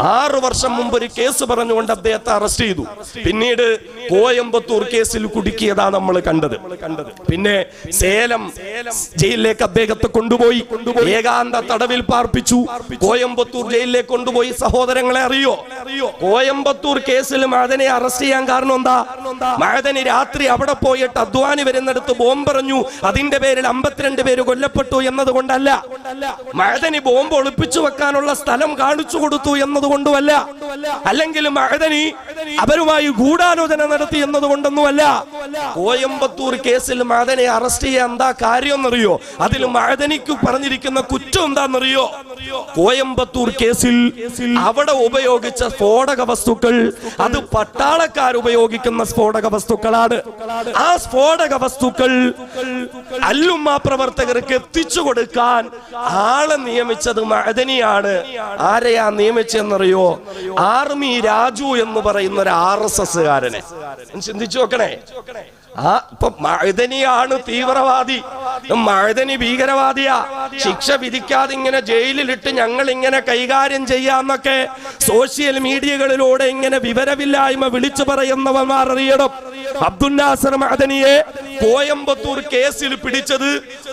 6 വർഷം മുമ്പ് ഒരു കേസ് പറഞ്ഞുകൊണ്ട് അദ്ദേഹത്തെ അറസ്റ്റ് ചെയ്തു. പിന്നീട് കോയമ്പത്തൂർ കേസിൽ കുടുക്കിയതാ നമ്മൾ കണ്ടത്. കണ്ടത്. പിന്നെ സേലം ജയിലിലേക്ക് അദ്ദേഹത്തെ കൊണ്ടുപോയി ഏകാന്ത തടവിൽ പാർപ്പിച്ചു. കോയമ്പത്തൂർ ജയിലിലേക്ക് കൊണ്ടുപോയി. സഹോദരങ്ങളെ അറിയോ, കോയമ്പത്തൂർ കേസിൽ മഅദനി അറസ്റ്റ് ചെയ്യാൻ കാരണം എന്താ? മഅദനി രാത്രി അവിടെ പോയിട്ട് അദ്വാനി വരുന്നിടത്ത് ബോംബെറിഞ്ഞു, അതിന്റെ പേരിൽ 52 പേര് കൊല്ലപ്പെട്ടു എന്നതുകൊണ്ടല്ല. മഅദനി ബോംബ് ഒളിപ്പിച്ചു വെക്കാനുള്ള സ്ഥലം കാണിച്ചു കൊടുത്തു എന്നതുകൊണ്ടുമല്ല, അല്ലെങ്കിൽ മഅദനി അവരുമായി ഗൂഢാലോചന നടത്തി എന്നതുകൊണ്ടൊന്നുമല്ല. കോയമ്പത്തൂർ കേസിൽ മഅദനി അറസ്റ്റ് ചെയ്യാൻ എന്താ കാര്യം എന്നറിയോ? അതിൽ മഅദനിക്ക് പറഞ്ഞിരിക്കുന്ന കുറ്റം എന്താണെന്നറിയോ? കോയമ്പത്തൂർ കേസിൽ അവിടെ ഉപയോഗിച്ച സ്ഫോടക വസ്തുക്കൾ അത് പട്ടാളക്കാർ ഉപയോഗിക്കുന്ന സ്ഫോടക വസ്തുക്കളാണ്. ആ സ്ഫോടക വസ്തുക്കൾ അല്ലുമ്മ പ്രവർത്തകർക്ക് എത്തിച്ചു കൊടുക്കാൻ ആളെ നിയമിച്ചത് മഅദനിയാണ്. ആരെയാ നിയമിച്ചെന്നറിയോ? ആർമി രാജു എന്ന് പറയുന്ന ഒരു RSS കാരനെ. ചിന്തിച്ചു നോക്കണേ. ഇപ്പൊ മഅദനിയാണ് തീവ്രവാദി, മഅദനി ഭീകരവാദിയാ, ശിക്ഷ വിധിക്കാതെ ഇങ്ങനെ ജയിലിലിട്ട് ഞങ്ങൾ ഇങ്ങനെ കൈകാര്യം ചെയ്യാന്നൊക്കെ സോഷ്യൽ മീഡിയകളിലൂടെ ഇങ്ങനെ വിവരമില്ലായ്മ വിളിച്ചു പറയുന്നവന്മാർ അറിയണം. അബ്ദുൽ നാസർ മഅദനിയെ കോയമ്പത്തൂർ കേസിൽ പിടിച്ചത്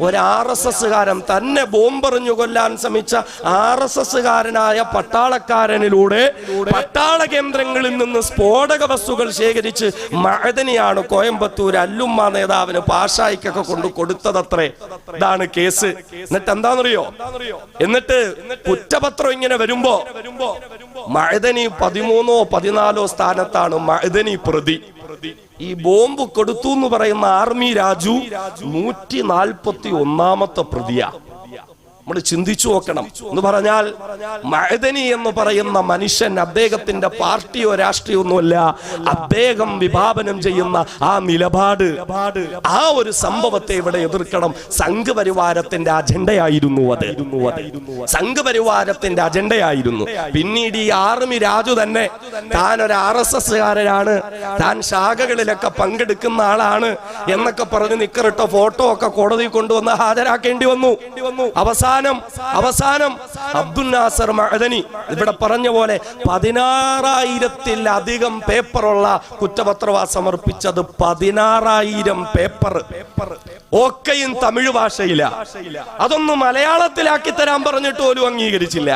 ഒരു RSS കാരൻ, തന്നെ ബോംബെറിഞ്ഞു കൊല്ലാൻ ശ്രമിച്ച RSS കാരനായ പട്ടാളക്കാരനിലൂടെ പട്ടാള കേന്ദ്രങ്ങളിൽ നിന്ന് സ്ഫോടക വസ്തുക്കൾ ശേഖരിച്ച് മഅദനിയാണ് കോയമ്പത്തൂർ അല്ലുമ്മ നേതാവിന് പാഷായിക്കൊക്കെ കൊണ്ട് കൊടുത്തതത്രേ. ഇതാണ് കേസ്. എന്നിട്ട് എന്താണെന്നറിയോ? എന്നിട്ട് കുറ്റപത്രം ഇങ്ങനെ വരുമ്പോ മഅദനി 13ഓ 14ഓ സ്ഥാനത്താണ് മഅദനി പ്രതി. ഈ ബോംബ് കൊടുത്തു എന്ന് പറയുന്ന ആർമി രാജു 141ാമത്തെ പ്രതിയാ. നമ്മൾ ചിന്തിച്ചു നോക്കണം. എന്ന് പറഞ്ഞാൽ മഅദനി എന്ന് പറയുന്ന മനുഷ്യൻ അദ്ദേഹത്തിന്റെ പാർട്ടിയോ രാഷ്ട്രീയോ ഒന്നുമല്ല, അദ്ദേഹം വിഭാവനം ചെയ്യുന്ന ആ നിലപാട്, ആ ഒരു സംഭവത്തെ ഇവിടെ എതിർക്കണം. സംഘപരിവാരത്തിന്റെ അജണ്ടയായിരുന്നു അത്. സംഘപരിവാരത്തിന്റെ അജണ്ടയായിരുന്നു. പിന്നീട് ഈ ആർമി രാജു തന്നെ താൻ ഒരു RSS കാരനാണ്, താൻ ശാഖകളിലൊക്കെ പങ്കെടുക്കുന്ന ആളാണ് എന്നൊക്കെ പറഞ്ഞ് നിക്കറിട്ട ഫോട്ടോ ഒക്കെ കോടതി കൊണ്ടുവന്ന് ഹാജരാക്കേണ്ടി വന്നു. അവസാനം അബ്ദുൽ നാസർ മഅദനി ഇവിടെ പറഞ്ഞ പോലെ 16,000-ത്തിലധികം പേപ്പറുള്ള കുറ്റപത്രവാ സമർപ്പിച്ചത്. 16,000 പേപ്പർ ഒക്കെയും തമിഴ് ഭാഷയില. അതൊന്നും മലയാളത്തിലാക്കി തരാൻ പറഞ്ഞിട്ട് പോലും അംഗീകരിച്ചില്ല.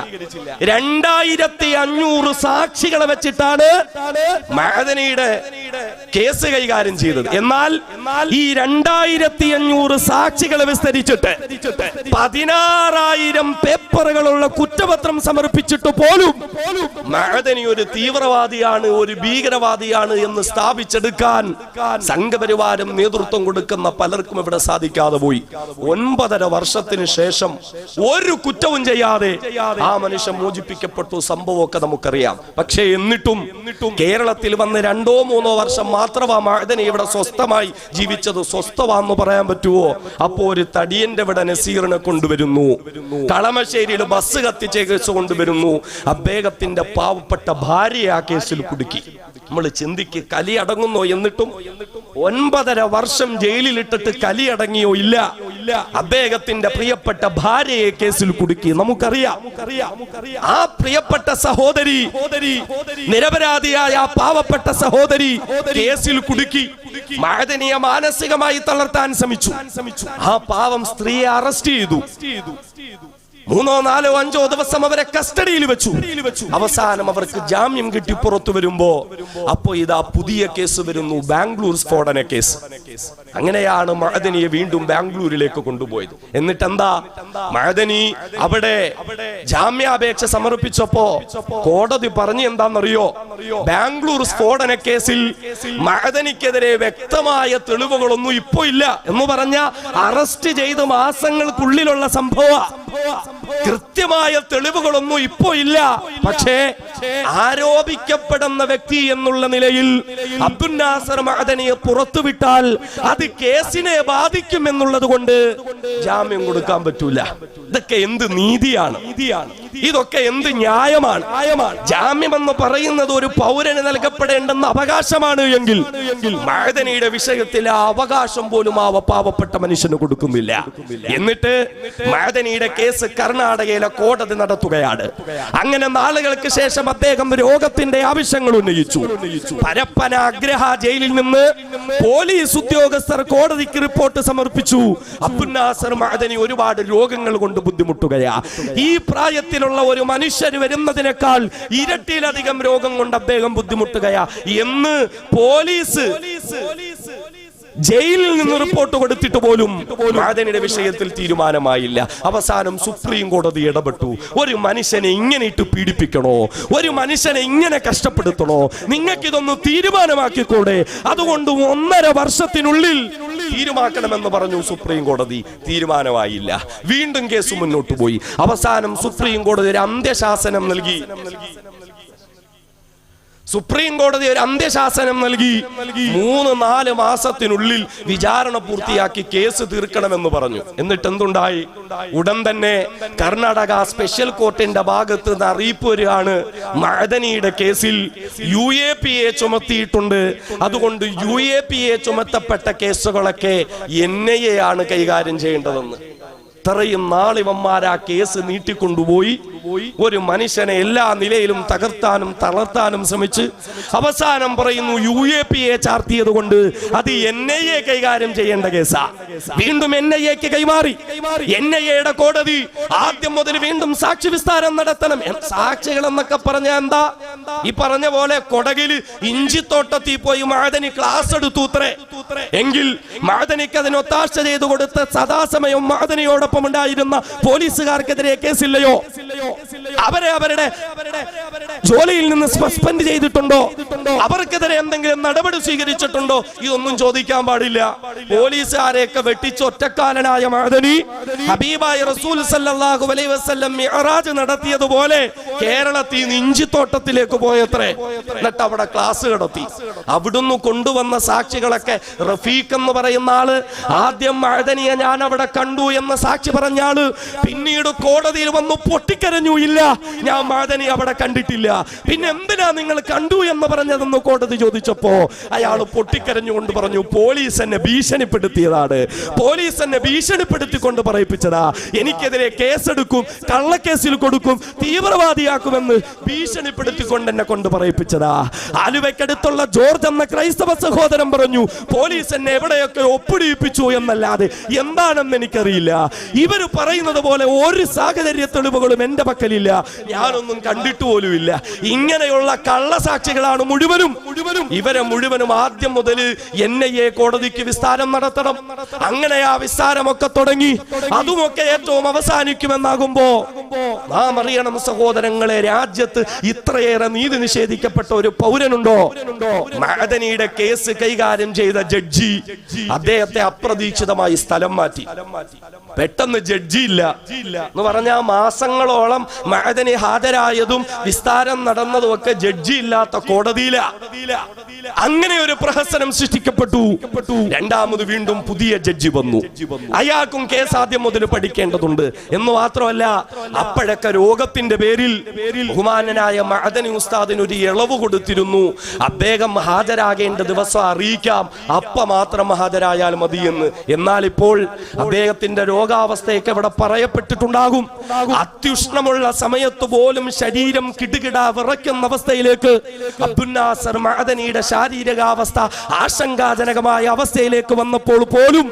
2500 സാക്ഷികളെ വെച്ചിട്ടാണ് മഅദനിയുടെ കേസ് കൈകാര്യം ചെയ്തത്. എന്നാൽ ഈ 2500 സാക്ഷികളെ വിസ്തരിച്ചിട്ട് 16,000 പേപ്പറുകളുള്ള കുറ്റപത്രം സമർപ്പിച്ചിട്ട് പോലും മഅദനി ഒരു തീവ്രവാദിയാണ്, ഒരു ഭീകരവാദിയാണ് എന്ന് സ്ഥാപിച്ചെടുക്കാൻ സംഘപരിവാരം നേതൃത്വം കൊടുക്കുന്ന പലർക്കും ഇവിടെ സാധിക്കാതെ പോയി. 9.5 വർഷത്തിന് ശേഷം ഒരു കുറ്റവും ചെയ്യാതെ ആ മനുഷ്യൻ മോചിപ്പിക്കപ്പെട്ടു. സംഭവമൊക്കെ നമുക്കറിയാം. പക്ഷേ എന്നിട്ടും കേരളത്തിൽ വന്ന് 2-3 വർഷം മാത്രമാണ് മഅദനി ഇവിടെ സ്വസ്ഥമായി ജീവിച്ചത്. സ്വസ്ഥമാണെന്ന് പറയാൻ പറ്റുമോ? അപ്പോ ഒരു തടിയന്റെ ഇവിടെ നസീറിനെ കൊണ്ടുവരുന്നു, കളമശ്ശേരിയിൽ ബസ് കത്തിച്ച കേസ് കൊണ്ടുവരുന്നു. അദ്ദേഹത്തിന്റെ പാവപ്പെട്ട ഭാര്യയെ ആ കേസിൽ കുടുക്കി. നമ്മൾ ചിന്തിക്ക്, കലി അടങ്ങുന്നോ? എന്നിട്ടും 9.5 വർഷം ജയിലിലിട്ടിട്ട് കലി അടങ്ങിയോ? ഇല്ല. അദ്ദേഹത്തിന്റെ പ്രിയപ്പെട്ട ഭാര്യയെ കേസിൽ കുടുക്കി. നമുക്കറിയാം. ആ പ്രിയപ്പെട്ട സഹോദരി, നിരപരാധിയായ ആ പാവപ്പെട്ട സഹോദരി കേസിൽ കുടുക്കി. മഅദനിയെ മാനസികമായി തളർത്താൻ ശ്രമിച്ചു. ആ പാവം സ്ത്രീയെ അറസ്റ്റ് ചെയ്തു. 3, 4, 5 ദിവസം അവരെ കസ്റ്റഡിയിൽ വെച്ചു. അവസാനം അവർക്ക് ജാമ്യം കിട്ടി പുറത്തു വരുമ്പോ അപ്പോ ഇതാ പുതിയ കേസ് വരുന്നു, ബാംഗ്ലൂർ സ്ഫോടന കേസ്. അങ്ങനെയാണ് മഅദനിയെ വീണ്ടും ബാംഗ്ലൂരിലേക്ക് കൊണ്ടുപോയത്. എന്നിട്ട് എന്താ, മഅദനി അവിടെ ജാമ്യാപേക്ഷ സമർപ്പിച്ചപ്പോ കോടതി പറഞ്ഞു എന്താണെന്നറിയോ? ബാംഗ്ലൂർ സ്ഫോടന കേസിൽ മഅദനിക്കെതിരെ വ്യക്തമായ തെളിവുകളൊന്നും ഇപ്പോ ഇല്ല എന്ന് പറഞ്ഞ അറസ്റ്റ് ചെയ്ത് മാസങ്ങൾക്കുള്ളിലുള്ള സംഭവം, കൃത്യമായ തെളിവുകളൊന്നും ഇപ്പോ ഇല്ല. പക്ഷേ ആരോപിക്കപ്പെടുന്ന വ്യക്തി എന്നുള്ള നിലയിൽ അബ്ദുൽ നാസർ മഅദനിയെ പുറത്തുവിട്ടാൽ അത് കേസിനെ ബാധിക്കും എന്നുള്ളത് കൊണ്ട് ജാമ്യം കൊടുക്കാൻ പറ്റൂല. ഇതൊക്കെ എന്ത് നീതിയാണ്? ഇതൊക്കെ എന്ത് ന്യായമാണ്? ജാമ്യം എന്ന് പറയുന്നത് ഒരു പൗരന് നൽകപ്പെടേണ്ടെന്ന അവകാശമാണ് എങ്കിൽ മഅദനിയുടെ വിഷയത്തിൽ ആ അവകാശം പോലും ആ പാവപ്പെട്ട മനുഷ്യന് കൊടുക്കുന്നില്ല. എന്നിട്ട് മഅദനിയുടെ കേസ് കർണാടകയിലെ കോടതി നടത്തുകയാണ്. അങ്ങനെ നാളുകൾക്ക് ശേഷം അദ്ദേഹം രോഗത്തിന്റെ ആവശ്യങ്ങൾ ഉന്നയിച്ചു. പരപ്പന അഗ്രഹ ജയിലിൽ നിന്ന് പോലീസ് ഉദ്യോഗസ്ഥർ കോടതിക്ക് റിപ്പോർട്ട് സമർപ്പിച്ചു. അബ്ദുൽ നാസർ മഅദനി ഒരുപാട് രോഗങ്ങൾ കൊണ്ട് ബുദ്ധിമുട്ടുകയാ. ഈ പ്രായത്തിലുള്ള ഒരു മനുഷ്യന് വരുന്നതിനേക്കാൾ ഇരട്ടിയിലധികം രോഗം കൊണ്ട് അദ്ദേഹം ബുദ്ധിമുട്ടുകയാ എന്ന് പോലീസ് ജയിലിൽ നിന്ന് റിപ്പോർട്ട് കൊടുത്തിട്ട് പോലും മഅദനിയുടെ വിഷയത്തിൽ തീരുമാനമായില്ല. അവസാനം സുപ്രീം കോടതി ഇടപെട്ടു. ഒരു മനുഷ്യനെ ഇങ്ങനെ ഇട്ട് പീഡിപ്പിക്കണോ? ഒരു മനുഷ്യനെ ഇങ്ങനെ കഷ്ടപ്പെടുത്തണോ? നിങ്ങൾക്ക് ഇതൊന്ന് തീരുമാനമാക്കിക്കൂടെ? അതുകൊണ്ട് 1.5 വർഷത്തിനുള്ളിൽ തീരുമാനമാക്കണമെന്ന് പറഞ്ഞു സുപ്രീം കോടതി. തീരുമാനമായില്ല. വീണ്ടും കേസ് മുന്നോട്ട് പോയി. അവസാനം സുപ്രീം കോടതി ഒരു അന്ത്യശാസനം നൽകി. സുപ്രീം കോടതി ഒരു അന്ത്യശാസനം നൽകി. 3-4 മാസത്തിനുള്ളിൽ വിചാരണ പൂർത്തിയാക്കി കേസ് തീർക്കണമെന്ന് പറഞ്ഞു. എന്നിട്ട് എന്തുണ്ടായി? ഉടൻ തന്നെ കർണാടക സ്പെഷ്യൽ കോർട്ടിന്റെ ഭാഗത്ത് നിന്ന് അറിയിപ്പ് വരികയാണ്, മഅദനിയുടെ കേസിൽ UAPA ചുമത്തിയിട്ടുണ്ട്. അതുകൊണ്ട് UAPA ചുമത്തപ്പെട്ട കേസുകളൊക്കെ NIA ആണ് കൈകാര്യം ചെയ്യേണ്ടതെന്ന്. ഇത്രയും നാളിവന്മാർ ആ കേസ് നീട്ടിക്കൊണ്ടുപോയി. ഒരു മനുഷ്യനെ എല്ലാ നിലയിലും തകർത്താനും തളർത്താനും ശ്രമിച്ച് അവസാനം പറയുന്നു UAPA ചാർത്തിയത് കൊണ്ട് അത് NIA കൈകാര്യം ചെയ്യേണ്ട കേസാ. വീണ്ടും NIAക്ക് കൈമാറി. NIAയുടെ കോടതി ആദ്യം മുതൽ വീണ്ടും സാക്ഷി വിസ്താരം നടത്തണം. സാക്ഷികൾ എന്നൊക്കെ പറഞ്ഞ എന്താ? ഈ പറഞ്ഞ പോലെ കൊടകിൽ ഇഞ്ചിത്തോട്ടത്തിൽ പോയി മഅദനി ക്ലാസ് എടുത്തു എങ്കിൽ മഅദനിക്ക് അതിന് ഒത്താശ ചെയ്തു കൊടുത്ത സദാസമയം മഅദനിയോടൊപ്പം ഉണ്ടായിരുന്ന പോലീസുകാർക്കെതിരെ കേസില്ലയോ? അവരുടെ ജോലിയിൽ നിന്ന് സസ്പെൻഡ് ചെയ്തിട്ടുണ്ടോ? അവർക്കെതിരെ എന്തെങ്കിലും നടപടി സ്വീകരിച്ചിട്ടുണ്ടോ? ഇതൊന്നും ചോദിക്കാൻ പാടില്ല. പോലീസുകാരെയൊക്കെ വെട്ടിച്ച് ഒറ്റക്കാലനായ മഅദനി ഹബീബായ റസൂൽ സല്ലല്ലാഹു അലൈഹി വസല്ലം മിഅ്റാജ് നടത്തിയതുപോലെ കേരളത്തിൽ നിന്ന് ഇഞ്ചിത്തോട്ടത്തിലേക്ക് പോയത്രേ. എന്നിട്ട് അവിടെ ക്ലാസ് നടത്തി. അവിടുന്ന് കൊണ്ടുവന്ന സാക്ഷികളൊക്കെ റഫീഖ് എന്ന് പറയുന്ന ആള് ആദ്യം മഅദനിയെ ഞാൻ അവിടെ കണ്ടു എന്ന സാക്ഷി പറഞ്ഞാള് പിന്നീട് കോടതിയിൽ വന്നു പൊട്ടിക്കരഞ്ഞു, ഇല്ല ഞാൻ മഅദനി അവിടെ കണ്ടിട്ടില്ല. പിന്നെ എന്തിനാ നിങ്ങൾ കണ്ടു എന്ന് പറഞ്ഞതെന്ന് കോടതി ചോദിച്ചപ്പോ അയാൾ പൊട്ടിക്കരഞ്ഞുകൊണ്ട് പറഞ്ഞു, പോലീസ് എന്നെ ഭീഷണിപ്പെടുത്തിയതാണ്, പോലീസ് എന്നെ ഭീഷണിപ്പെടുത്തിക്കൊണ്ട് പറയിപ്പിച്ചതാ, എനിക്കെതിരെ കേസെടുക്കും, കള്ളക്കേസിൽ കൊടുക്കും, തീവ്രവാദിയാക്കുമെന്ന് ഭീഷണിപ്പെടുത്തിക്കൊണ്ട് എന്നെ കൊണ്ട് പറയിപ്പിച്ചതാ. ആലുവയ്ക്കടുത്തുള്ള ജോർജ് എന്ന ക്രൈസ്തവ സഹോദരൻ പറഞ്ഞു, പോലീസ് എന്നെ എവിടെയൊക്കെ ഒപ്പിടിയിപ്പിച്ചു എന്നല്ലാതെ എന്താണെന്ന് എനിക്കറിയില്ല. ഇവര് പറയുന്നത് പോലെ ഒരു സാഹചര്യ തെളിവുകളും എന്റെ പക്കലില്ല, ഞാനൊന്നും കണ്ടിട്ട് പോലുമില്ല. ഇങ്ങനെയുള്ള കള്ളസാക്ഷികളാണ് മുഴുവനും. ഇവരെ മുഴുവനും ആദ്യം മുതൽ NIA കോടതിക്ക് വിസ്താരം നടത്തണം. അങ്ങനെ ആ വിസ്താരമൊക്കെ തുടങ്ങി. അതുമൊക്കെ ഏറ്റവും അവസാനിക്കുമെന്നാകുമ്പോ നാം അറിയണം സഹോദരങ്ങളെ, രാജ്യത്ത് ഇത്രയേറെ നീതി നിഷേധിക്കപ്പെട്ട ഒരു പൗരനുണ്ടോ? മഅദനിയുടെ കേസ് കൈകാര്യം ചെയ്ത ജഡ്ജി അദ്ദേഹത്തെ അപ്രതീക്ഷിതമായി സ്ഥലം മാറ്റി. പെട്ടെന്ന് ജഡ്ജി ഇല്ല എന്ന് പറഞ്ഞാൽ മാസങ്ങളോളം മഅദനി ഹാജരായതും വിസ്താരം നടന്നതും ഒക്കെ ജഡ്ജി ഇല്ലാത്ത കോടതിയില. അങ്ങനെ ഒരു പ്രഹസനം സൃഷ്ടിക്കപ്പെട്ടു. രണ്ടാമത് വീണ്ടും പുതിയ ജഡ്ജി വന്നു. അയാൾക്കും കേസ് ആദ്യം മുതൽ പഠിക്കേണ്ടതുണ്ട് എന്ന് മാത്രമല്ല, അപ്പോഴൊക്കെ രോഗത്തിന്റെ പേരിൽ ബഹുമാനനായ മഅദനി ഉസ്താദിന് ഒരു ഇളവ് കൊടുത്തിരുന്നു. അദ്ദേഹം ഹാജരാകേണ്ട ദിവസം അറിയിക്കാം, അപ്പ മാത്രം ഹാജരായാൽ മതിയെന്ന്. എന്നാൽ ഇപ്പോൾ അദ്ദേഹത്തിന്റെ രോഗാവസ്ഥയൊക്കെ ഇവിടെ പറയപ്പെട്ടിട്ടുണ്ടാകും. അത്യുഷ്ണമുള്ള സമയത്ത് പോലും ശരീരം കിടുകിട വിറയ്ക്കുന്ന അവസ്ഥയിലേക്ക് അബ്ദുൽ നാസർ മഅദനിയുടെ ശാരീരികാവസ്ഥ ആശങ്കാജനകമായ അവസ്ഥയിലേക്ക് വന്നപ്പോൾ പോലും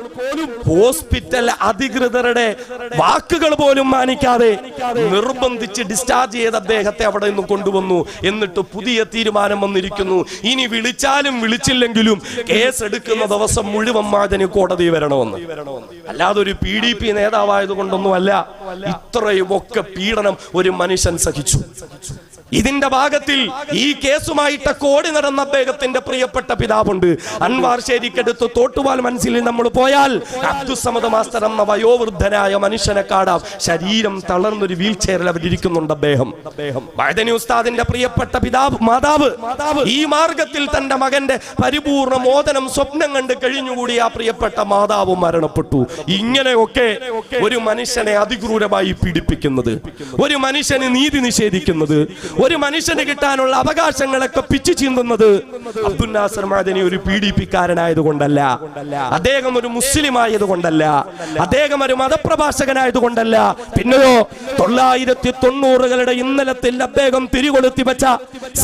ഹോസ്പിറ്റൽ അധികൃതരുടെ വാക്കുകൾ പോലും മാനിക്കാതെ നിർബന്ധിച്ച് ഡിസ്ചാർജ് ചെയ്ത് അദ്ദേഹത്തെ അവിടെ നിന്ന് കൊണ്ടുവന്നു. എന്നിട്ട് പുതിയ തീരുമാനം വന്നിരിക്കുന്നു, ഇനി വിളിച്ചാലും വിളിച്ചില്ലെങ്കിലും കേസ് എടുക്കുന്ന ദിവസം മുഴുവൻ മഅദനി കോടതി വരണമെന്ന്. അല്ലാതെ ഒരു PDP നേതാവായത് കൊണ്ടൊന്നുമല്ല. ഇത്രയും ഒക്കെ പീഡനം ഒരു മനുഷ്യൻ സഹിച്ചു. ഇതിന്റെ ഭാഗത്തിൽ ഈ കേസുമായിട്ട് കോടി നടന്ന അദ്ദേഹത്തിന്റെ പ്രിയപ്പെട്ട പിതാവുണ്ട്. അൻവാർ ശേരിക്കടുത്ത് തോട്ടുവാൽ മനസ്സിൽ നമ്മൾ പോയാൽ അബ്ദുസമദ് മാസ്റ്റർ എന്ന വയോവൃദ്ധനായ മനുഷ്യനെ കാണാം. ശരീരം തളർന്നൊരു വീൽ ചെയറിൽ അവരിയ്ക്കുന്നുണ്ട്. അദ്ദേഹം മഅദനി ഉസ്താദിന്റെ പ്രിയപ്പെട്ട മാതാവ് ഈ മാർഗത്തിൽ തന്റെ മകന്റെ പരിപൂർണ മോചനം സ്വപ്നം കണ്ട് കഴിഞ്ഞുകൂടി ആ പ്രിയപ്പെട്ട മാതാവ് മരണപ്പെട്ടു. ഇങ്ങനെയൊക്കെ ഒരു മനുഷ്യനെ അതിക്രൂരമായി പീഡിപ്പിക്കുന്നത്, ഒരു മനുഷ്യന് നീതി നിഷേധിക്കുന്നത്, ഒരു മനുഷ്യന് കിട്ടാനുള്ള അവകാശങ്ങളൊക്കെ പിച്ചു ചീന്തുന്നത് അബ്ദുൽ നാസർ മഅദനി ഒരു പീഡിപ്പിക്കാരനായതുകൊണ്ടല്ല, അദ്ദേഹം ഒരു മുസ്ലിം ആയതുകൊണ്ടല്ല, അദ്ദേഹം ഒരു മതപ്രഭാഷകനായതുകൊണ്ടല്ല. പിന്നെയോ 990കളുടെ ഇന്നലത്തിൽ അദ്ദേഹം തിരികൊളുത്തി വെച്ച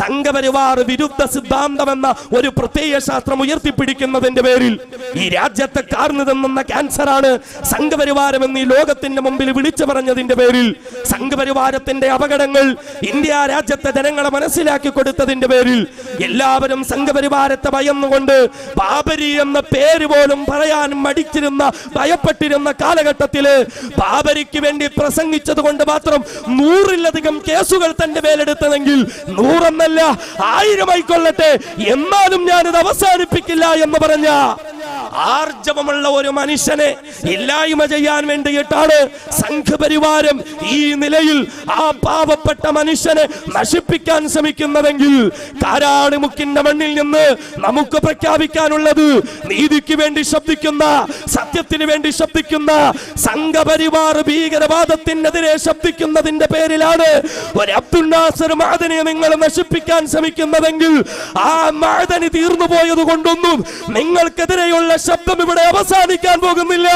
സംഘപരിവാർ വിരുദ്ധ സിദ്ധാന്തമെന്ന ഒരു പ്രത്യയ ശാസ്ത്രം ഉയർത്തിപ്പിടിക്കുന്നതിന്റെ പേരിൽ ഈ രാജ്യത്തെ കാർന്നു തിന്നുന്ന ക്യാൻസറാണ് സംഘപരിവാരമെന്ന് ഈ ലോകത്തിന്റെ മുമ്പിൽ വിളിച്ചു പറഞ്ഞതിന്റെ പേരിൽ, സംഘപരിവാരത്തിന്റെ അപകടങ്ങൾ ഇന്ത്യ രാജ്യത്തെ ജനങ്ങളെ മനസ്സിലാക്കി കൊടുത്തതിന്റെ പേരിൽ എല്ലാവരും സംഘപരിവാരത്തെ ഭയന്നുകൊണ്ട് ബാബരി എന്ന പേര് പോലും പറയാൻ മടിച്ചിരുന്ന, ഭയപ്പെട്ടിരുന്ന കാലഘട്ടത്തില് ബാബരിക്ക് വേണ്ടി പ്രസംഗിച്ചത് കൊണ്ട് മാത്രം 100-ലധികം കേസുകൾ തന്റെ മേലെടുത്തതെങ്കിൽ 100 എന്നല്ല 1000 ആയിക്കൊള്ളട്ടെ, എന്നാലും ഞാനിത് അവസാനിപ്പിക്കില്ല എന്ന് പറഞ്ഞ ആർജവമുള്ള ഒരു മനുഷ്യനെ ഇല്ലായ്മ ചെയ്യാൻ വേണ്ടിയിട്ടാണ് സംഘപരിവാരം ഈ നിലയിൽ ആ പാവപ്പെട്ട മനുഷ്യനെ നശിപ്പിക്കാൻ ശ്രമിക്കുന്നതെങ്കിൽ കാരാളിമുക്കിന്റെ മണ്ണിൽ നിന്ന് നമുക്ക് പ്രഖ്യാപിക്കാനുള്ളത്, നീതിക്ക് വേണ്ടി ശബ്ദിക്കുന്ന, സത്യത്തിന് വേണ്ടി ശബ്ദിക്കുന്ന, സംഘപരിവാർ ഭീകരവാദത്തിനെതിരെ ശബ്ദിക്കുന്നതിന്റെ പേരിലാണ് ഒരു അബ്ദുൽ നാസർ മഅദനിയെ നിങ്ങൾ നശിപ്പിക്കാൻ ശ്രമിക്കുന്നതെങ്കിൽ ആ മഅദനി തീർന്നു പോയത് കൊണ്ടൊന്നും നിങ്ങൾക്കെതിരെയുള്ള ശബ്ദം ഇവിടെ അവസാനിക്കാൻ പോകുന്നില്ല.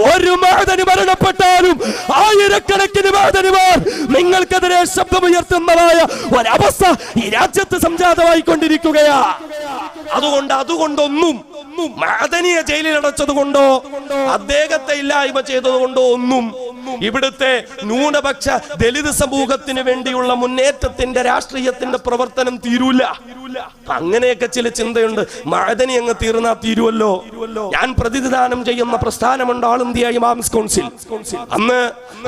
ഒരു മഅദനി മരണപ്പെട്ടാലും ആയിരക്കണക്കിന് മഅദനിമാർ നിങ്ങൾക്കെതിരെ ശബ്ദമുയർത്തുന്നതായ ഒരവസ്ഥ ഈ രാജ്യത്ത് സംജാതമായിക്കൊണ്ടിരിക്കുകയാ. അതുകൊണ്ടൊന്നും മഅദനിയെ ജയിലിൽ അടച്ചത് കൊണ്ടോ അദ്ദേഹത്തെ ഇല്ലായ്മ ചെയ്തത് കൊണ്ടോ ഒന്നും ഇവിടുത്തെ ന്യൂനപക്ഷ ദലിത് സമൂഹത്തിന് വേണ്ടിയുള്ള മുന്നേറ്റത്തിന്റെ രാഷ്ട്രീയത്തിന്റെ പ്രവർത്തനം തീരൂല. അങ്ങനെയൊക്കെ ചില ചിന്തയുണ്ട്. മഅദനി അങ്ങ് തീർന്നാ തീരുവല്ലോ. ഞാൻ പ്രതിനിധാനം ചെയ്യുന്ന പ്രസ്ഥാനമുണ്ട് ഓൾ ഇന്ത്യ ഇമാംസ് കൗൺസിൽ. അന്ന്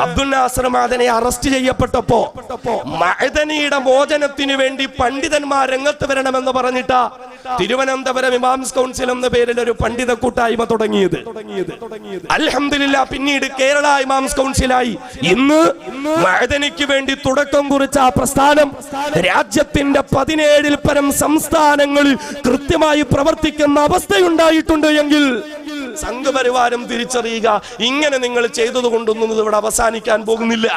അബ്ദുൽ നാസർ മഅദനി അറസ്റ്റ് ചെയ്യപ്പെട്ടപ്പോ മഅദനിയുടെ മോചനത്തിന് വേണ്ടി പണ്ഡിതന്മാർ രംഗത്ത് വരണമെന്ന് പറഞ്ഞിട്ടാ തിരുവനന്തപുരം ഇമാംസ് കൗൺസിൽ എന്ന പേരിൽ ഒരു പണ്ഡിത കൂട്ടായ്മ തുടങ്ങിയത്. അൽഹംദുലില്ലാഹ് പിന്നീട് കേരള ഇമാംസ് കൗൺസിലായി. ഇന്ന് മഅദനിക്ക് വേണ്ടി തുടക്കം കുറിച്ച ആ പ്രസ്ഥാനം രാജ്യത്തിന്റെ 17-ൽ പരം സംസ്ഥാനങ്ങളിൽ കൃത്യമായി പ്രവർത്തിക്കുന്ന അവസ്ഥയുണ്ടായിട്ടുണ്ട് എങ്കിൽ സംഘപരിവാരം തിരിച്ചറിയുക, ഇങ്ങനെ നിങ്ങൾ ചെയ്തതുകൊണ്ടൊന്നും ഇവിടെ അവസാനിക്കാൻ പോകുന്നില്ല.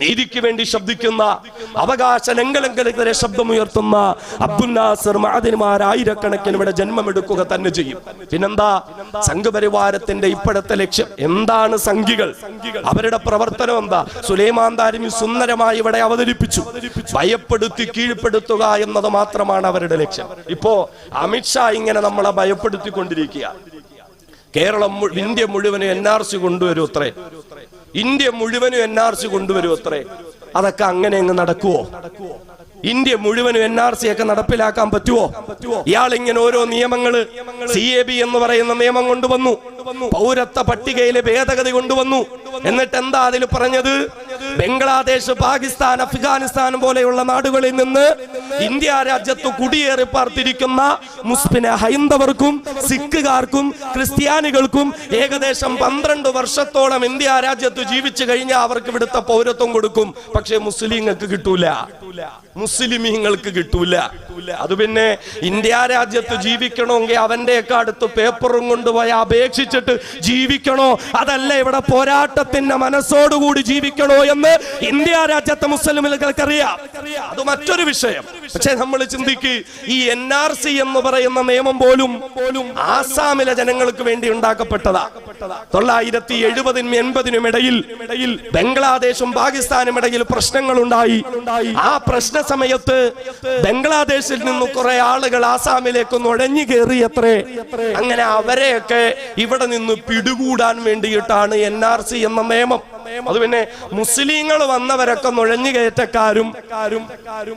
നീതിക്ക് വേണ്ടി ശബ്ദിക്കുന്ന, അവകാശ ലംഘനങ്ങൾക്കെതിരെ ശബ്ദമുയർത്തുന്ന അബ്ദുൽ നാസർ മഅദനിമാർ ആയിരക്കണക്കിന് ഇവിടെ ജന്മമെടുക്കുക തന്നെ ചെയ്യും. പിന്നെന്താ സംഘപരിവാരത്തിന്റെ ഇപ്പോഴത്തെ ലക്ഷ്യം എന്താണ്? സംഘികൾ അവരുടെ പ്രവർത്തനം എന്താ? സുലൈമാൻ ദാരിമി സുന്ദരമായി ഇവിടെ അവതരിപ്പിച്ചു. ഭയപ്പെടുത്തി കീഴ്പ്പെടുത്തുക എന്നത് മാത്രമാണ് അവരുടെ ലക്ഷ്യം. ഇപ്പോ അമിത്ഷാ ഇങ്ങനെ നമ്മളെ ഭയപ്പെടുത്തിക്കൊണ്ടിരിക്കുക. കേരളം, ഇന്ത്യ മുഴുവനും NRC കൊണ്ടുവരും അത്രേ, ഇന്ത്യ മുഴുവനും NRC കൊണ്ടുവരും അത്രേ. അതൊക്കെ അങ്ങനെ അങ്ങ് നടക്കുവോ? ഇന്ത്യ മുഴുവനും NRC ഒക്കെ നടപ്പിലാക്കാൻ പറ്റുമോ? ഇയാൾ ഇങ്ങനെ ഓരോ നിയമങ്ങള്, CAB എന്ന് പറയുന്ന നിയമം കൊണ്ടുവന്നു, പൗരത്വ പട്ടികയിലെ ഭേദഗതി കൊണ്ടുവന്നു. എന്നിട്ട് എന്താ അതിൽ പറഞ്ഞത്? ബംഗ്ലാദേശ്, പാകിസ്ഥാൻ, അഫ്ഗാനിസ്ഥാൻ പോലെയുള്ള നാടുകളിൽ നിന്ന് ഇന്ത്യ രാജ്യത്ത് കുടിയേറി പാർത്തിരിക്കുന്ന മുസ്ലിം ഹൈന്ദവർക്കും സിഖുകാർക്കും ക്രിസ്ത്യാനികൾക്കും ഏകദേശം 12 വർഷത്തോളം ഇന്ത്യ രാജ്യത്ത് ജീവിച്ചു കഴിഞ്ഞാൽ അവർക്ക് ഇവിടുത്തെ പൗരത്വം കൊടുക്കും. പക്ഷേ മുസ്ലിങ്ങൾക്ക് കിട്ടൂല, മുസ്ലിമീങ്ങൾക്ക് കിട്ടൂല. അത് പിന്നെ ഇന്ത്യ രാജ്യത്ത് ജീവിക്കണമെങ്കിൽ അവന്റെയൊക്കെ അടുത്ത് പേപ്പറും കൊണ്ടുപോയി അപേക്ഷിച്ചിട്ട് ജീവിക്കണോ, അതല്ല ഇവിടെ പോരാട്ടത്തിന്റെ മനസ്സോടുകൂടി ജീവിക്കണോ എന്ന് ഇന്ത്യ രാജ്യത്തെ മുസ്ലിമുകൾക്കറിയാം. അത് മറ്റൊരു വിഷയം. പക്ഷെ നമ്മൾ ചിന്തിക്ക്, ഈ NRC എന്ന് പറയുന്ന നിയമം പോലും ആസാമിലെ ജനങ്ങൾക്ക് വേണ്ടി ഉണ്ടാക്കപ്പെട്ടതാ. 970-നും 80-നും ഇടയിൽ ബംഗ്ലാദേശും പാകിസ്ഥാനും ഇടയിൽ പ്രശ്നങ്ങൾ ഉണ്ടായി. ആ പ്രശ്ന സമയത്ത് ബംഗ്ലാദേശിൽ നിന്ന് കുറെ ആളുകൾ ആസാമിലേക്ക് നുഴഞ്ഞു കയറിയത്രേ. അങ്ങനെ അവരെയൊക്കെ ഇവിടെ നിന്ന് പിടികൂടാൻ വേണ്ടിയിട്ടാണ് NRC എന്ന നിയമം. അത് പിന്നെ മുസ്ലിങ്ങൾ വന്നവരൊക്കെ നുഴഞ്ഞു കയറ്റക്കാരും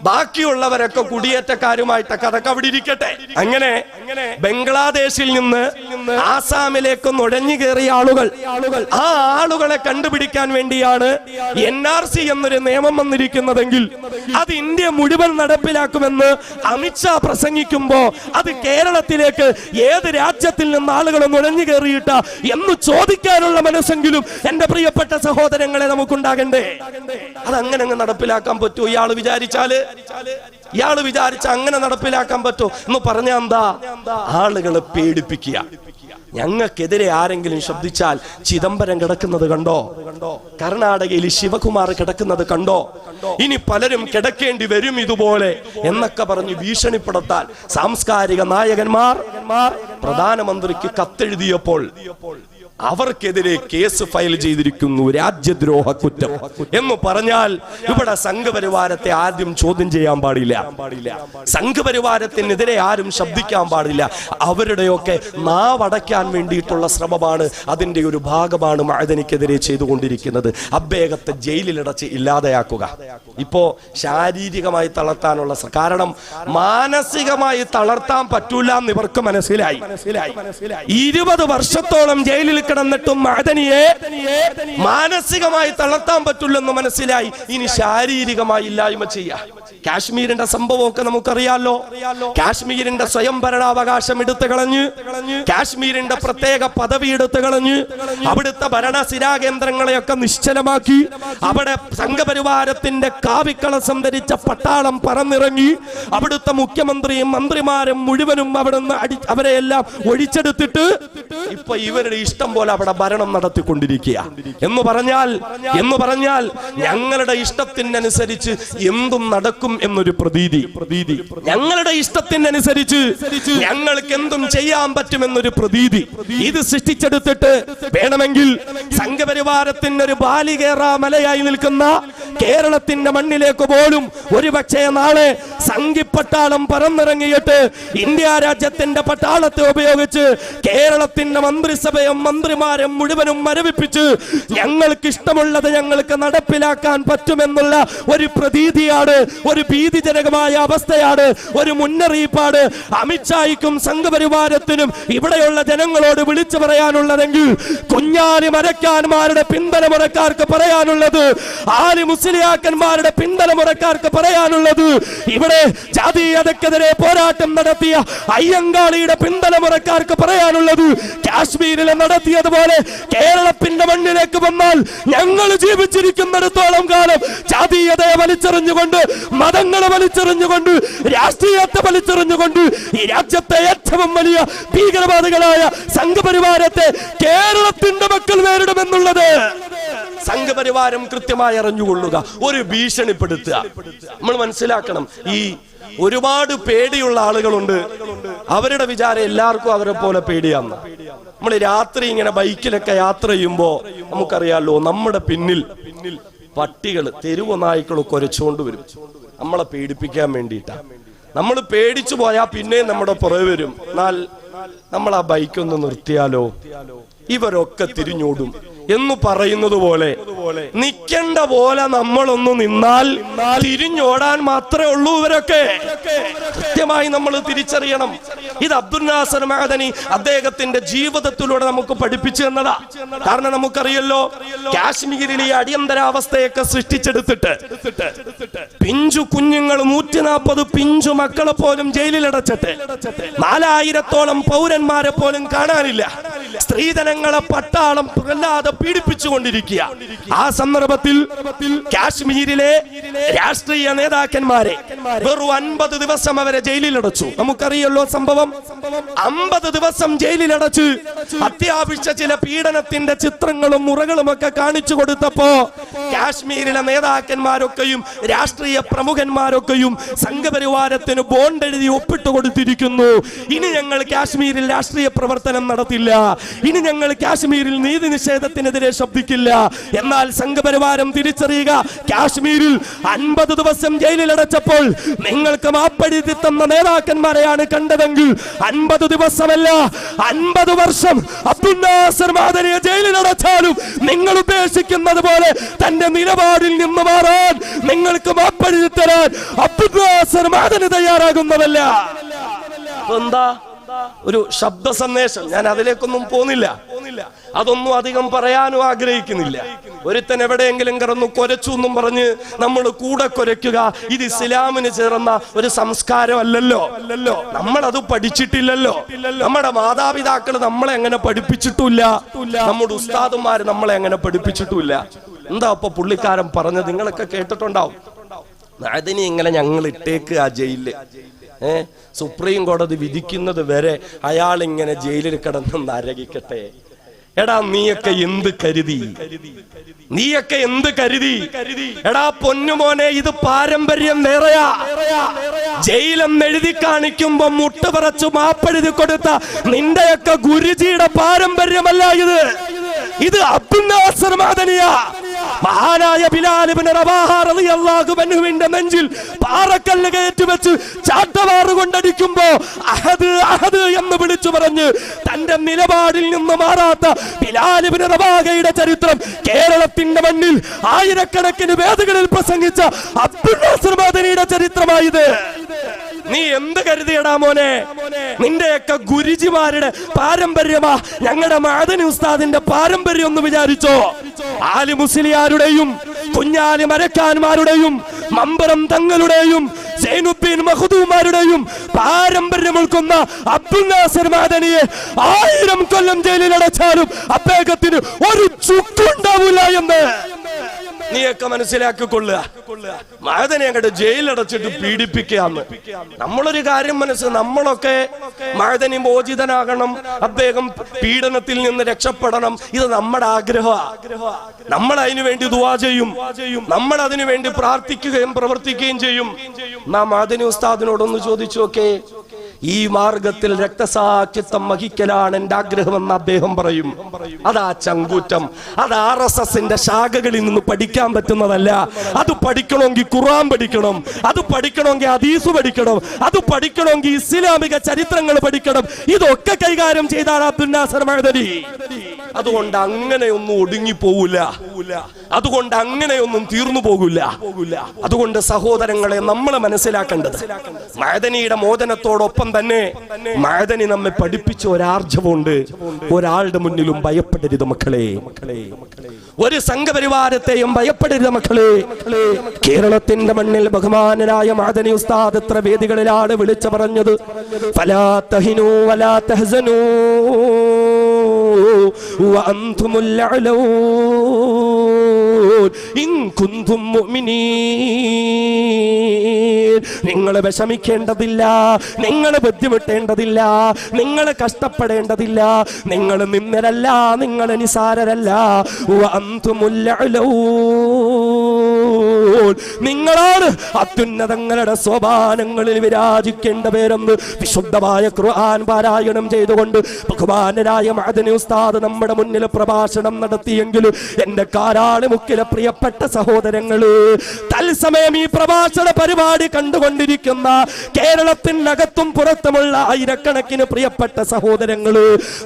ബാക്കിയുള്ളവരൊക്കെ കുടിയേറ്റക്കാരുമായിട്ടൊക്കെ അതൊക്കെ അവിടെ ഇരിക്കട്ടെ. അങ്ങനെ ബംഗ്ലാദേശിൽ നിന്ന് ആസാമിലേക്ക് നുഴഞ്ഞു കയറിയ ആളുകൾ, ആ ആളുകളെ കണ്ടുപിടിക്കാൻ വേണ്ടിയാണ് NRC എന്നൊരു നിയമം വന്നിരിക്കുന്നതെങ്കിൽ അത് ഇന്ത്യ മുഴുവൻ നടപ്പിലാക്കുമെന്ന് അമിത്ഷാ പ്രസംഗിക്കുമ്പോ അത് കേരളത്തിലേക്ക് ഏത് രാജ്യത്തിൽ നിന്ന് ആളുകൾ നുഴഞ്ഞു കയറിയിട്ട എന്ന് ചോദിക്കാനുള്ള മനസ്സെങ്കിലും എന്റെ പ്രിയപ്പെട്ട സഹോദരങ്ങളെ നമുക്കുണ്ടാകണ്ടേ? അതങ്ങനെ അങ്ങ് നടപ്പിലാക്കാൻ പറ്റുമോ? ഇയാള് വിചാരിച്ച അങ്ങനെ നടപ്പിലാക്കാൻ പറ്റുമോ എന്ന് പറഞ്ഞാ എന്താ? ആളുകളെ പേടിപ്പിക്കുക. ഞങ്ങൾക്കെതിരെ ആരെങ്കിലും ശബ്ദിച്ചാൽ ചിദംബരം കിടക്കുന്നത് കണ്ടോ, കർണാടകയിൽ ശിവകുമാർ കിടക്കുന്നത് കണ്ടോ, ഇനി പലരും കിടക്കേണ്ടി വരും ഇതുപോലെ എന്നൊക്കെ പറഞ്ഞ് ഭീഷണിപ്പെടുത്താൻ സാംസ്കാരിക നായകന്മാർ പ്രധാനമന്ത്രിക്ക് കത്തെഴുതിയപ്പോൾ അവർക്കെതിരെ കേസ് ഫയൽ ചെയ്തിരിക്കുന്നു, രാജ്യദ്രോഹ കുറ്റം എന്ന് പറഞ്ഞാൽ ഇവിടെ സംഘപരിവാരത്തെ ആദ്യം ചോദ്യം ചെയ്യാൻ പാടില്ല, സംഘപരിവാരത്തിനെതിരെ ആരും ശബ്ദിക്കാൻ പാടില്ല. അവരുടെയൊക്കെ നാവടയ്ക്കാൻ വേണ്ടിയിട്ടുള്ള ശ്രമമാണ്, അതിന്റെ ഒരു ഭാഗമാണ് മഅദനിക്കെതിരെ ചെയ്തുകൊണ്ടിരിക്കുന്നത്. അദ്ദേഹത്തെ ജയിലിലടച്ച് ഇല്ലാതെയാക്കുക. ഇപ്പോ ശാരീരികമായി തളർത്താനുള്ള കാരണം മാനസികമായി തളർത്താൻ പറ്റൂല എന്ന് ഇവർക്ക് മനസ്സിലായി. 20 വർഷത്തോളം ജയിലിൽ കിടന്നിട്ടും മഅദനിയെ മാനസികമായി തളർത്താൻ പറ്റില്ലെന്ന് മനസ്സിലായി. ഇനി ശാരീരികമായി ഇല്ലായ്മ ചെയ്യാം. കാശ്മീരിന്റെ സംഭവമൊക്കെ നമുക്കറിയാലോ. കാശ്മീരിന്റെ സ്വയം ഭരണാവകാശം എടുത്തു കളഞ്ഞ്, കാശ്മീരിന്റെ പ്രത്യേക പദവി എടുത്തു കളഞ്ഞ്, അവിടുത്തെ ഭരണസിരാ കേന്ദ്രങ്ങളെയൊക്കെ നിശ്ചലമാക്കി, അവിടെ സംഘപരിവാരത്തിന്റെ കാവിക്കളസം ധരിച്ച പട്ടാളം പറന്നിറങ്ങി, അവിടുത്തെ മുഖ്യമന്ത്രിയും മന്ത്രിമാരും മുഴുവനും അവിടുന്ന് അവരെയെല്ലാം ഒഴിച്ചെടുത്തിട്ട് ഇപ്പൊ ഇവരുടെ ഇഷ്ടം പോലെ അവിടെ ഭരണം നടത്തിക്കൊണ്ടിരിക്കുക. എന്ന് പറഞ്ഞാൽ ഞങ്ങളുടെ ഇഷ്ടത്തിനനുസരിച്ച് എന്തും നടക്കും എന്നൊരു പ്രതീതി, ഞങ്ങളുടെ ഇഷ്ടത്തിനനുസരിച്ച് ഞങ്ങൾക്ക് എന്തും ചെയ്യാൻ പറ്റുമെന്നൊരു പ്രതീതി ഇത് സൃഷ്ടിച്ചെടുത്തിട്ട് വേണമെങ്കിൽ സംഘപരിവാരത്തിന് ഒരു ബാലികേറ മലയായി നിൽക്കുന്ന കേരളത്തിന്റെ മണ്ണിലേക്ക് പോലും ഒരുപക്ഷെ നാളെ സംഘിപ്പട്ടാളം പറന്നിറങ്ങിയിട്ട് ഇന്ത്യ രാജ്യത്തിന്റെ പട്ടാളത്തെ ഉപയോഗിച്ച് കേരളത്തിന്റെ മന്ത്രിസഭയും മന്ത്രിമാരും മുഴുവനും മരവിപ്പിച്ച് ഞങ്ങൾക്ക് ഇഷ്ടമുള്ളത് ഞങ്ങൾക്ക് നടപ്പിലാക്കാൻ പറ്റുമെന്നുള്ള ഒരു പ്രതീതിയാണ്, ഒരു ഭീതിജനകമായ അവസ്ഥയാണ്, ഒരു മുന്നറിയിപ്പാണ് അമിത്ഷായ്ക്കും സംഘപരിവാരത്തിനും ഇവിടെയുള്ള ജനങ്ങളോട് വിളിച്ചു പറയാനുള്ളതെങ്കിൽ കുഞ്ഞാലി മരക്കാന്മാരുടെ പിന്തലമുറക്കാർക്ക് പറയാനുള്ളത്, ആലി മുസ്ലിയാക്കന്മാരുടെ പിന്തലമുറക്കാർക്ക് പറയാനുള്ളത്, ഇവിടെ ജാതീയതക്കെതിരെ പോരാട്ടം നടത്തിയ അയ്യങ്കാളിയുടെ പിന്തലമുറക്കാർക്ക് പറയാനുള്ളത്, കാശ്മീരിലെ നടത്തിയതുപോലെ കേരളത്തിന്റെ മണ്ണിലേക്ക് വന്നാൽ ഞങ്ങൾ ജീവിച്ചിരിക്കുന്നിടത്തോളം കാലം ജാതീയതയെ വലിച്ചെറിഞ്ഞുകൊണ്ട്, മതങ്ങളെ വലിച്ചെറിഞ്ഞുകൊണ്ട്, രാഷ്ട്രീയത്തെ വലിച്ചെറിഞ്ഞുകൊണ്ട് ഈ രാജ്യത്തെ ഏറ്റവും വലിയ ഭീകരവാദികളായ സംഘപരിവാരത്തെ കേരളത്തിന്റെ മക്കൾ നേരിടുമെന്നുള്ളത് സംഘപരിവാരം കൃത്യമായി അറിഞ്ഞുകൊള്ളുക. ഒരു ഭീഷണിപ്പെടുത്തുക. നമ്മൾ മനസ്സിലാക്കണം, ഈ ഒരുപാട് പേടിയുള്ള ആളുകളുണ്ട്. അവരുടെ വിചാരം എല്ലാവർക്കും അവരെ പോലെ പേടിയാന്ന്. നമ്മൾ രാത്രി ഇങ്ങനെ ബൈക്കിലൊക്കെ യാത്ര ചെയ്യുമ്പോ നമുക്കറിയാലോ, നമ്മുടെ പിന്നിൽ പട്ടികൾ, തെരുവ് നായ്ക്കൾ കുരച്ചുകൊണ്ട് വരും നമ്മളെ പേടിപ്പിക്കാൻ വേണ്ടിയിട്ടാ. നമ്മൾ പേടിച്ചു പോയാൽ പിന്നെ നമ്മുടെ പുറകെ വരും. എന്നാൽ നമ്മൾ ആ ബൈക്കൊന്ന് നിർത്തിയാലോ ഇവരൊക്കെ തിരിഞ്ഞോടും എന്ന് പറയുന്നത് പോലെ നിൽക്കേണ്ട പോലെ നമ്മളൊന്ന് നിന്നാൽ തിരിഞ്ഞോടാൻ മാത്രമേ ഉള്ളൂ ഇവരൊക്കെ. കൃത്യമായി നമ്മൾ തിരിച്ചറിയണം. ഇത് അബ്ദുൽ നാസർ മഅദനി അദ്ദേഹത്തിന്റെ ജീവിതത്തിലൂടെ നമുക്ക് പഠിപ്പിച്ചു തന്നതാ. കാരണം നമുക്കറിയല്ലോ, കാശ്മീരിലെ ഈ അടിയന്തരാവസ്ഥയൊക്കെ സൃഷ്ടിച്ചെടുത്തിട്ട് പിഞ്ചു കുഞ്ഞുങ്ങൾ 140 പിഞ്ചു മക്കളെ പോലും ജയിലിലടച്ചിട്ട് 4000-ഓളം പൗരന്മാരെ പോലും കാണാനില്ല. സ്ത്രീധനങ്ങളെ പട്ടാളം വല്ലാതെ പീഡിപ്പിച്ചുകൊണ്ടിരിക്കുക. ആ സന്ദർഭത്തിൽ കാശ്മീരിലെ രാഷ്ട്രീയ നേതാക്കന്മാരെ വെറും 50 ദിവസം അവരെ ജയിലിലടച്ചു. നമുക്കറിയല്ലോ സംഭവം. 50 ദിവസം ജയിലിലടച്ച് അത്യാവശ്യ ചില പീഡനത്തിന്റെ ചിത്രങ്ങളും മുറകളും ഒക്കെ കാണിച്ചു കൊടുത്തപ്പോ കാശ്മീരിലെ നേതാക്കന്മാരൊക്കെയും രാഷ്ട്രീയ പ്രമുഖന്മാരൊക്കെയും സംഘപരിവാരത്തിന് ബോണ്ട് എഴുതി ഒപ്പിട്ട് കൊടുത്തിരിക്കുന്നു. ഇനി ഞങ്ങൾ കാശ്മീരിൽ രാഷ്ട്രീയ പ്രവർത്തനം നടത്തില്ല, ഇനി ഞങ്ങൾ കാശ്മീരിൽ നീതി നിഷേധത്തിന് ഭരണകൂടത്തിനെതിരെ ശബ്ദിക്കില്ല. എന്നാൽ സംഘപരിവാരം തിരിച്ചറിയുക, കാശ്മീരിൽ 50 ദിവസം ജയിലിലടച്ചപ്പോൾ നിങ്ങൾക്ക് മാപ്പഴുതി തന്ന നേതാക്കന്മാരെയാണ് കണ്ടതെങ്കിൽ 50 ദിവസമല്ല 50 വർഷം അബ്ദുൽ നാസർ മഅദനിയെ ജയിലിലടച്ചാലും നിങ്ങൾ ഉപേക്ഷിക്കുന്നത് പോലെ തന്റെ നിലപാടിൽ നിന്ന് മാറാൻ, നിങ്ങൾക്ക് മാപ്പഴുതി തരാൻ അബ്ദുൽ നാസർ മഅദനി തയ്യാറാകുന്നതല്ല. എന്താ ഒരു ശബ്ദ സന്ദേശം? ഞാൻ അതിലേക്കൊന്നും പോകുന്നില്ല, അതൊന്നും അധികം പറയാനും ആഗ്രഹിക്കുന്നില്ല. ഒരുത്തൻ എവിടെയെങ്കിലും കിടന്നു കൊരച്ചു എന്നും പറഞ്ഞ് നമ്മൾ കൂടെ കൊരയ്ക്കുക, ഇത് ഇസ്ലാമിന് ചേർന്ന ഒരു സംസ്കാരം അല്ലല്ലോ. നമ്മളത് പഠിച്ചിട്ടില്ലല്ലോ. നമ്മുടെ മാതാപിതാക്കൾ നമ്മളെ എങ്ങനെ പഠിപ്പിച്ചിട്ടില്ല, നമ്മുടെ ഉസ്താദുമാര് നമ്മളെ എങ്ങനെ പഠിപ്പിച്ചിട്ടില്ല. എന്താ അപ്പൊ പുള്ളിക്കാരൻ പറഞ്ഞത് നിങ്ങളൊക്കെ കേട്ടിട്ടുണ്ടാവും. അതിന് ഇങ്ങനെ ഞങ്ങൾ ഇട്ടേക്ക് ആ ജയിലില്, സുപ്രീം കോടതി വിധിക്കുന്നത് വരെ അയാൾ ഇങ്ങനെ ജയിലിൽ കിടന്ന് നരകിക്കട്ടെ. എടാ നീയൊക്കെ എന്ത് കരുതി, നീയൊക്കെ എന്ത് കരുതി? എടാ പൊന്നുമോനെ, ഇത് പാരമ്പര്യം വേറെയാ. ജയിലെന്ന് എഴുതി കാണിക്കുമ്പോ മുട്ടുപറച്ചു മാപ്പെഴുതി കൊടുത്ത നിന്റെയൊക്കെ ഗുരുജിയുടെ പാരമ്പര്യമല്ല ഇത്. ഇത് അബ്ദുൽ നാസർ മഅദനിയാ. മഹാനായ ബിലാൽ ഇബ്നു റബാഹ റളിയല്ലാഹു അൻഹുവിന്റെ നെഞ്ചിൽ പാറക്കല്ല് കയറ്റിവെച്ച് ചാട്ടവാറ് കൊണ്ടടിക്കുമ്പോ അഹദ് അഹദ് എന്ന് വിളിച്ചു പറഞ്ഞ് തന്റെ നിലപാടിൽ നിന്ന് മാറാത്ത ബിലാൽ ഇബ്നു റബാഹയുടെ ചരിത്രം കേരളത്തിന്റെ മണ്ണിൽ ആയിരക്കണക്കിന് വേദികളിൽ പ്രസംഗിച്ച അബ്ദുൽ നാസർ മഅദനിയുടെ ചരിത്രമായത്. നീ എന്ത് കരുതിയടാ മോനെ? നിന്റെയൊക്കെ ഗുരുജിമാരുടെ പാരമ്പര്യമാ ഞങ്ങളുടെ മഅദനി ഉസ്താദിന്റെ പാരമ്പര്യം എന്ന് വിചാരിച്ചോ? ആലി മുസ്ലിയാരുടെയും കുഞ്ഞാലി മരക്കാന്മാരുടെയും മമ്പറം തങ്ങളുടെയും സൈനുദ്ദീൻ മഖ്ദൂമാരുടെയും പാരമ്പര്യം ഉൾക്കൊന്ന അബ്ദുൽ നാസർ മഅദനിയെ 1000 കൊല്ലം ജയിലിലടച്ചാലും അദ്ദേഹത്തിന് ഒരു ചുക്കുണ്ടാവില്ല എന്ന് നീയൊക്കെ മനസ്സിലാക്കിക്കൊള്ളുക. മഅദനി അങ്ങോട്ട് ജയിലടച്ചിട്ട് പീഡിപ്പിക്കുകയാണ്. നമ്മളൊരു കാര്യം നമ്മളൊക്കെ മഅദനി മോചിതനാകണം, അദ്ദേഹം പീഡനത്തിൽ നിന്ന് രക്ഷപ്പെടണം, ഇത് നമ്മുടെ ആഗ്രഹമാണ്. നമ്മൾ അതിനു വേണ്ടി ദുആ ചെയ്യും, നമ്മൾ അതിനു വേണ്ടി പ്രാർത്ഥിക്കുകയും പ്രവർത്തിക്കുകയും ചെയ്യും. നാം മഅദനി ഉസ്താദിനോടൊന്ന് ചോദിച്ചു നോക്കേ, ഈ മാർഗത്തിൽ രക്തസാക്ഷിത്വം വഹിക്കലാണ് എന്റെ ആഗ്രഹമെന്ന് അദ്ദേഹം പറയും. അതാ ചങ്കൂറ്റം. അത് RSSന്റെ ശാഖകളിൽ നിന്ന് പഠിക്കാൻ പറ്റുന്നതല്ല. അത് പഠിക്കണമെങ്കിൽ ഖുർആൻ പഠിക്കണം, അത് പഠിക്കണമെങ്കിൽ ഹദീസ് പഠിക്കണം, അത് പഠിക്കണമെങ്കിൽ ഇസ്ലാമിക ചരിത്രങ്ങൾ പഠിക്കണം. ഇതൊക്കെ കൈകാര്യം ചെയ്താണ് അബ്ദുൽ നാസർ മഅദനി. അതുകൊണ്ട് അങ്ങനെയൊന്നും ഒടുങ്ങി പോവില്ല, അതുകൊണ്ട് അങ്ങനെയൊന്നും തീർന്നു പോകില്ല. അതുകൊണ്ട് സഹോദരങ്ങളെ, നമ്മൾ മനസ്സിലാക്കേണ്ടത് മഅദനിയുടെ മോചനത്തോടൊപ്പം തന്നെ മഅദനി നമ്മെ പഠിപ്പിച്ച ഒരാർജവുണ്ട്. ഒരാളുടെ മുന്നിലും ഭയപ്പെടരുത് മക്കളെ, ഒരു സംഘപരിവാരത്തെയും ഭയപ്പെടരുത് മക്കളെ. കേരളത്തിന്റെ മണ്ണിൽ ബഹുമാനനായ മഅദനി ഉസ്താദ് എത്ര വേദികളിലാണ് വിളിച്ചു പറഞ്ഞത്, ഫലാ തഹിനൂ വലാ തഹ്സനൂ വഅൻതുമുൽ അഅ്ലൂൻ ഇൻ കുൻതും മുഅ്മിനീൻ. നിങ്ങൾ വിഷമിക്കേണ്ടതില്ല, നിങ്ങൾ ബുദ്ധിമുട്ടേണ്ടതില്ല, നിങ്ങൾ കഷ്ടപ്പെടേണ്ടതില്ല. നിങ്ങൾ നിന്ദരല്ല, നിങ്ങൾ നിസാരരല്ല. വഅൻതുമുൽ അഅ്ലൂൻ, നിങ്ങളാണ് അത്യുന്നതങ്ങളുടെ സോപാനങ്ങളിൽ വിരാജിക്കേണ്ട പേരെന്ന് വിശുദ്ധമായ ഖുർആൻ പാരായണം ചെയ്തുകൊണ്ട് ബഹുമാനനായ മഅദനി ഉസ്താദ് നമ്മുടെ മുന്നിൽ പ്രഭാഷണം നടത്തിയെങ്കിലും എന്റെ കാരാളി മുക്കിലെ പ്രിയപ്പെട്ട സഹോദരങ്ങള്, തത്സമയം ഈ പ്രഭാഷണ പരിപാടി കണ്ടുകൊണ്ടിരിക്കുന്ന കേരളത്തിനകത്തും പുറത്തുമുള്ള ആയിരക്കണക്കിന് പ്രിയപ്പെട്ട സഹോദരങ്ങള്,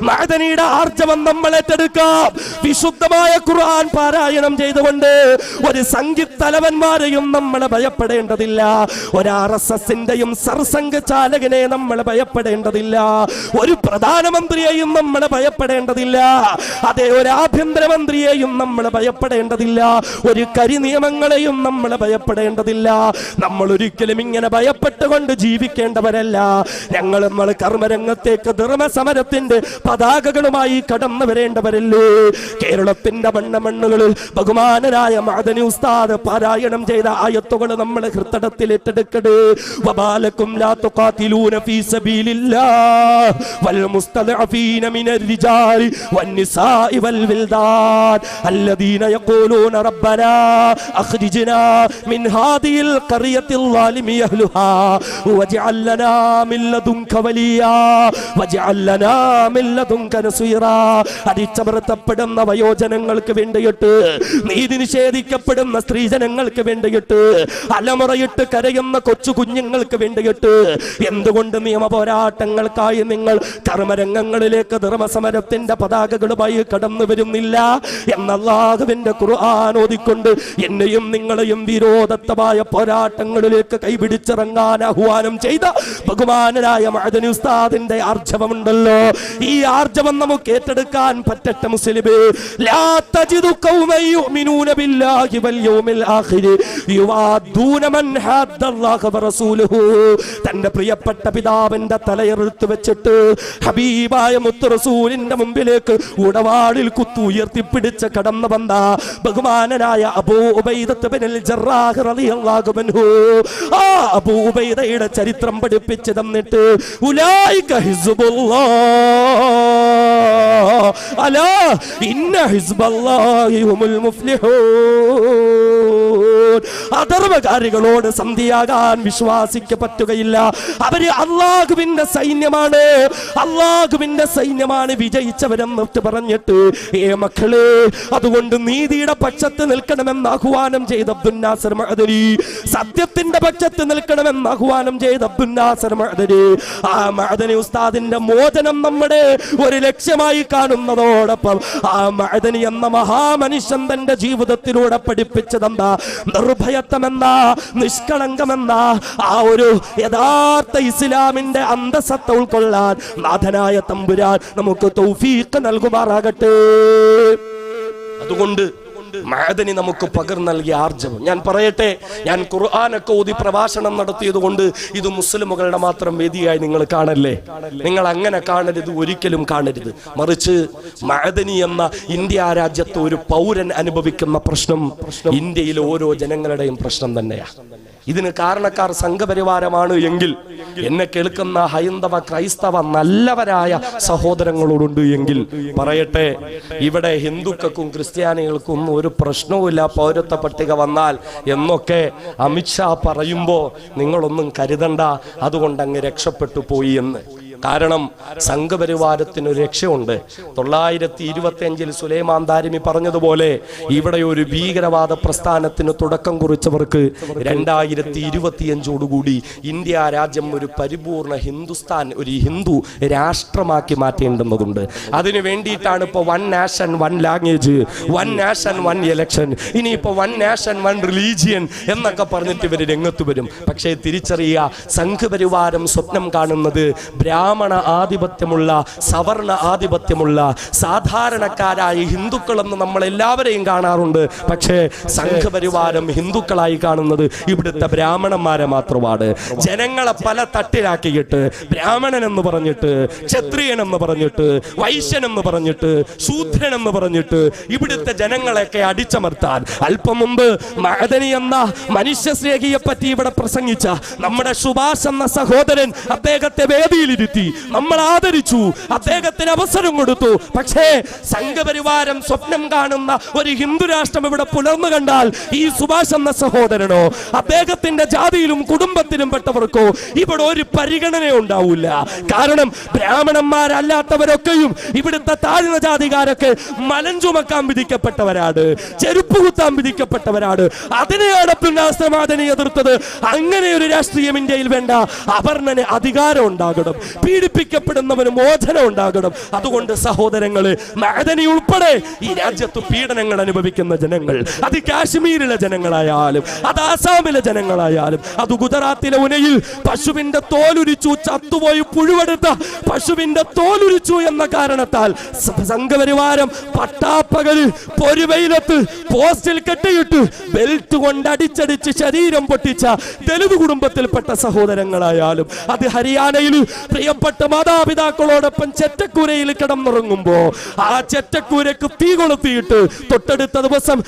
മഅദനിയുടെ ആർജവം നമ്മൾ ഏറ്റെടുക്കാം. വിശുദ്ധമായ ഖുർആൻ പാരായണം ചെയ്തുകൊണ്ട് ഒരു സംഗീതലവന്മാരെയും നമ്മൾ ഭയപ്പെടേണ്ടതില്ല, ഒരു RSSന്റെയും സർസംഘ ചാലകനെ നമ്മൾ ഭയപ്പെടേണ്ടതില്ല, ഒരു പ്രധാനമന്ത്രിയെയും നമ്മൾ ഭയപ്പെടേണ്ടതില്ല, അതേ ഒരു ആഭ്യന്തരമന്ത്രിയെയും നമ്മൾ ഭയപ്പെടേണ്ടതില്ല, ഒരു കരി നിയമങ്ങളെയും നമ്മൾ ഭയപ്പെടേണ്ടതില്ല. നമ്മൾ ഒരിക്കലും ഇങ്ങനെ ഭയപ്പെട്ടുകൊണ്ട് ജീവിക്കേണ്ടവരല്ല. നമ്മൾ കർമ്മരംഗത്തേക്ക് ധർമ്മസമരത്തിന്റെ പതാകകളുമായി കടന്നു വരേണ്ടവരല്ലേ. കേരളത്തിന്റെ മണ്ണുകളിൽ ബഹുമാനരായ മഅദനി ഉസ്താദ് പാരായണം ചെയ്ത ആയത്തുകൾ നമ്മൾ ഹൃദയത്തിൽ ഏറ്റെടുക്കട്ടെ. വബാലക്കും ലാ തുഖാതിലൂന ഫീ സബീലില്ലാഹ് വൽ മുസ്തദഅഫീന മിനർ റിജാലി വന്നിസാഇ വൽ വിൽദാൻ അല്ലദീന യഖൂലൂന റബ്ബനാ അഖ്രിജ്നാ മിൻ ഹാദിൽ ഖറിയത്തിൽ ളാലിമി അഹ്ലുഹാ വജഅൽ ലനാ മിൻ ലദുൻക വലിയാ വജഅൽ ലനാ മിൻ ലദുൻക നസീറാ. അടിച്ചമർത്തപ്പെടുന്ന വയോജനങ്ങൾക്ക് വേണ്ടിയിട്ട്, നീതി നിഷേധിക്കപ്പെടുന്ന സ്ത്രീജനങ്ങൾക്ക് വേണ്ടിയിട്ട്, അലമുറയിട്ട് കരയുന്ന കൊച്ചു കുഞ്ഞുങ്ങൾക്ക് വേണ്ടിയിട്ട് എന്തുകൊണ്ട് നിയമ പോരാട്ടങ്ങൾക്കായി നിങ്ങൾ കർമ്മരംഗങ്ങളിലേക്ക് ധർമ്മസമരത്തിന്റെ പതാകകളുമായി കടന്നു വരുന്നില്ല എന്ന അല്ലാഹുവിന്റെ ഖുർആൻ ഓതിക്കൊണ്ട് എന്നെയും നിങ്ങളെയും വിരോധത്തമായ പോരാട്ടങ്ങളിലേക്ക് കൈപിടിച്ചിറങ്ങാൻ ആഹ്വാനം ചെയ്ത ബഹുമാനരായ മഅദനി ഉസ്താദിന്റെ ആർജവമുണ്ടല്ലോ, ഈ ആർജവം നമുക്ക് ഏറ്റെടുക്കാൻ പറ്റട്ടെ മുസ്ലിമേ. ലാ തജിദു ഖൗമൻ യുഅ്മിനൂന ബില്ലാഹി വൽ യൗമിൽ ആഖിർ യുവാദൂന മൻ ഹദ്ദല്ലാഹ വറസൂലുഹു. തന്റെ പ്രിയപ്പെട്ട പിതാവിന്റെ തലയെടുത്ത് വെച്ചിട്ട് ഹബീബായ മുത്ത് റസൂലിന്റെ മുമ്പിലേക്ക് ഉടവാളിൽ കുത്തുയർത്തിപ്പിടിച്ച് കടന്നു വന്ന ബഹുമാനനായ അബൂ ഉബൈദത്ത് ബിനുൽ ജറാഹ് റളിയല്ലാഹു അൻഹു, ആ അബൂ ഉബൈദയുടെ ചരിത്രം പഠിപ്പിച്ചു തന്നിട്ട് ഉലൈക ഹിസ്ബുല്ലാഹ് അലാ ഇന്ന ഹിസ്ബല്ലാഹി ഹുമുൽ മുഫ്ലിഹൂൻ. അധർമ്മകാരികളോട് സന്ധിയാകാൻ വിശ്വാസിക്ക് പറ്റുകയില്ല. അവര് അല്ലാഹുവിന്റെ സൈന്യമാണ്, അല്ലാഹുവിന്റെ സൈന്യമാണ് വിജയിച്ചവരെന്ന് പറഞ്ഞിട്ട് മക്കളെ, അതുകൊണ്ട് നീതിയുടെ പക്ഷത്ത് നിൽക്കണമെന്ന് ആഹ്വാനം ചെയ്ത അബ്ദുൽ നാസർ മഅദനി, സത്യത്തിന്റെ പക്ഷത്ത് നിൽക്കണമെന്ന് ആഹ്വാനം ചെയ്ത അബ്ദുൽ നാസർ മഅദനി, ആ മഅദനി ഉസ്താദിന്റെ മോചനം നമ്മുടെ ഒരു ലക്ഷ്യമായി കാണുന്നതോടൊപ്പം ആ മഅദനി എന്ന മഹാമനുഷ്യൻ തന്റെ ജീവിതത്തിലൂടെ പഠിപ്പിച്ചതെന്താ? നിർഭയത്വമെന്ന, നിഷ്കളങ്കമെന്ന ആ ഒരു യഥാർത്ഥ ഇസ്ലാമിന്റെ അന്തസത്ത ഉൾക്കൊള്ളാൻ നാഥനായ തമ്പുരാൻ നമുക്ക് തൗഫീഖ് നൽകുമാറാകട്ടെ. അതുകൊണ്ട് മഅദനി നമുക്ക് പകർന്നു നൽകിയ ആർജവം ഞാൻ പറയട്ടെ. ഞാൻ ഖുർആനൊക്കെ ഓതി പ്രഭാഷണം നടത്തിയത് കൊണ്ട് ഇത് മുസ്ലിമുകളുടെ മാത്രം വേദിയായി നിങ്ങൾ കാണല്ലേ. നിങ്ങൾ അങ്ങനെ കാണരുത്, ഒരിക്കലും കാണരുത്. മറിച്ച് മഅദനി എന്ന ഇന്ത്യ രാജ്യത്ത് ഒരു പൗരൻ അനുഭവിക്കുന്ന പ്രശ്നം ഇന്ത്യയിലെ ഓരോ ജനങ്ങളുടെയും പ്രശ്നം തന്നെയാണ്. ഇതിന് കാരണക്കാർ സംഘപരിവാരമാണ് എങ്കിൽ, എന്നെ കേൾക്കുന്ന ഹൈന്ദവ ക്രൈസ്തവ നല്ലവരായ സഹോദരങ്ങളോടുണ്ട് എങ്കിൽ പറയട്ടെ, ഇവിടെ ഹിന്ദുക്കൾക്കും ക്രിസ്ത്യാനികൾക്കും ഒരു പ്രശ്നവുമില്ല പൗരത്വ പട്ടിക വന്നാൽ എന്നൊക്കെ അമിത്ഷാ പറയുമ്പോ നിങ്ങളൊന്നും കരുതണ്ട, അതുകൊണ്ട് അങ്ങ് രക്ഷപ്പെട്ടു പോയി എന്ന്. കാരണം സംഘപരിവാരത്തിന് ഒരു രക്ഷയുണ്ട്. 925 സുലൈമാൻ ദാരിമി പറഞ്ഞതുപോലെ ഇവിടെ ഒരു ഭീകരവാദ പ്രസ്ഥാനത്തിന് തുടക്കം കുറിച്ചവർക്ക് 2025 ഇന്ത്യ രാജ്യം ഒരു പരിപൂർണ ഹിന്ദുസ്ഥാൻ, ഒരു ഹിന്ദു രാഷ്ട്രമാക്കി മാറ്റേണ്ടുന്നതുണ്ട്. അതിനു വേണ്ടിയിട്ടാണ് ഇപ്പോൾ 1 നാഷൻ 1 ലാംഗ്വേജ്, 1 നാഷൻ 1 ഇലക്ഷൻ, ഇനിയിപ്പോൾ 1 നാഷൻ 1 റിലീജിയൻ എന്നൊക്കെ പറഞ്ഞിട്ട് ഇവർ രംഗത്ത് വരും. പക്ഷേ തിരിച്ചറിയുക, സംഘപരിവാരം സ്വപ്നം കാണുന്നത് ബ്രാഹ്മണ ആധിപത്യമുള്ള, സവർണ ആധിപത്യമുള്ള സാധാരണക്കാരായ ഹിന്ദുക്കളെന്ന് നമ്മൾ എല്ലാവരെയും കാണാറുണ്ട്. പക്ഷേ സംഘപരിവാരം ഹിന്ദുക്കളായി കാണുന്നത് ഇവിടുത്തെ ബ്രാഹ്മണന്മാരെ മാത്രമാണ്. ജനങ്ങളെ പല തട്ടിലാക്കിയിട്ട് ബ്രാഹ്മണൻ എന്ന് പറഞ്ഞിട്ട്, ക്ഷത്രിയൻ എന്ന് പറഞ്ഞിട്ട്, വൈശ്യൻ എന്ന് പറഞ്ഞിട്ട്, ശൂദ്രൻ എന്ന് പറഞ്ഞിട്ട് ഇവിടുത്തെ ജനങ്ങളെയൊക്കെ അടിച്ചമർത്താൻ അല്പം മുമ്പ് മഅദനി എന്ന മനുഷ്യസ്നേഹിയെ പറ്റി ഇവിടെ പ്രസംഗിച്ച നമ്മുടെ സുഭാഷ് എന്ന സഹോദരൻ, അദ്ദേഹത്തെ വേദിയിലിരുത്തി നമ്മൾ ആദരിച്ചു, അദ്ദേഹത്തിന് അവസരം കൊടുത്തു. പക്ഷേ സംഘപരിവാരം സ്വപ്നം കാണുന്ന ഒരു ഹിന്ദു രാഷ്ട്രം ഇവിടെ പുലർന്നു കണ്ടാൽ ഈ സുഭാഷ് എന്ന സഹോദരനോ അദ്ദേഹത്തിന്റെ ജാതിയിലും കുടുംബത്തിലും പെട്ടവർക്കോ ഇവിടെ ഒരു പരിഗണന ഉണ്ടാവില്ല. കാരണം ബ്രാഹ്മണന്മാരല്ലാത്തവരൊക്കെയും ഇവിടുത്തെ താഴ്ന്ന ജാതികാരൊക്കെ മലം ചുമക്കാൻ വിധിക്കപ്പെട്ടവരാണ്, ചെരുപ്പ് കുത്താൻ വിധിക്കപ്പെട്ടവരാണ്. അതിനെയാണ് അബ്ദുൽ നാസർ മഅദനി എതിർത്തത്. അങ്ങനെ ഒരു രാഷ്ട്രീയം ഇന്ത്യയിൽ വേണ്ട. അവർണന് അധികാരം ഉണ്ടാകണം, പീഡിപ്പിക്കപ്പെടുന്നവന് മോചനം ഉണ്ടാകണം. അതുകൊണ്ട് സഹോദരങ്ങള്, മഅദനി ഉൾപ്പെടെ ഈ രാജ്യത്ത് പീഡനങ്ങൾ അനുഭവിക്കുന്ന ജനങ്ങൾ, അത് കാശ്മീരിലെ ജനങ്ങളായാലും, അത് ആസാമിലെ ജനങ്ങളായാലും, അത് ഗുജറാത്തിലെ ഉനയിൽ പശുവിന്റെ തോലുരിച്ചു, ചത്തുപോയി പുഴുവെടുത്ത പശുവിന്റെ തോലുരിച്ചു എന്ന കാരണത്താൽ സംഘപരിവാരം പട്ടാപ്പകല് പൊരുവെയിലത്ത് പോസ്റ്റിൽ കെട്ടിയിട്ട് ബെൽറ്റ് കൊണ്ട് അടിച്ചടിച്ച് ശരീരം പൊട്ടിച്ച ദലിത് കുടുംബത്തിൽപ്പെട്ട സഹോദരങ്ങളായാലും, അത് ഹരിയാനയിൽ പ്രിയ പ്രിയപ്പെട്ട മാതാപിതാക്കളോടൊപ്പം ചെറ്റക്കൂരയിൽ കിടന്നുറങ്ങുമ്പോ ആ ചെറ്റക്കൂരക്ക് തീ കൊളുത്തിയിട്ട് തൊട്ടടുത്ത ദിവസം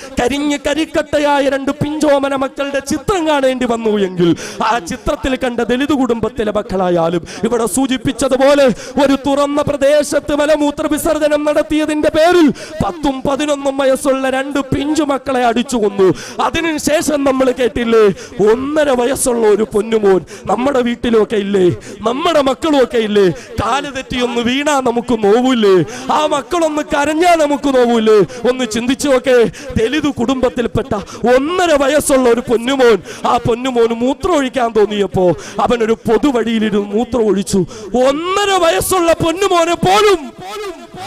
കരിക്കട്ടയായ 2 പിഞ്ചോമന മക്കളുടെ ചിത്രം കാണേണ്ടി വന്നു എങ്കിൽ ആ ചിത്രത്തിൽ കണ്ട ദലിത് കുടുംബത്തിലെ മക്കളായാലും ഇവിടെ സൂചിപ്പിച്ചതുപോലെ ഒരു തുറന്ന പ്രദേശത്ത് മലമൂത്ര വിസർജനം നടത്തിയതിന്റെ പേരിൽ 10ഉം 11ഉം വയസ്സുള്ള 2 പിഞ്ചു മക്കളെ അടിച്ചു കൊന്നു. അതിനുശേഷം നമ്മൾ കേട്ടില്ലേ, 1.5 വയസ്സുള്ള ഒരു പൊന്നുമോൻ നമ്മുടെ വീട്ടിലൊക്കെ ഇല്ലേ, നമ്മുടെ മക്കളും ഒക്കെ ഇല്ലേ, കാല് തെറ്റിയൊന്ന് വീണാ നമുക്ക് നോവൂല്ലേ, ആ മക്കളൊന്ന് കരഞ്ഞാ നമുക്ക് നോവൂല്ലേ? ഒന്ന് ചിന്തിച്ചു നോക്കെ. ദലിത് കുടുംബത്തിൽപ്പെട്ട 1.5 വയസ്സുള്ള ഒരു പൊന്നുമോൻ, ആ പൊന്നുമോന് മൂത്രം ഒഴിക്കാൻ തോന്നിയപ്പോ അവനൊരു പൊതുവഴിയിലിരുന്ന് മൂത്രം ഒഴിച്ചു. 1.5 വയസ്സുള്ള പൊന്നുമോനെ പോലും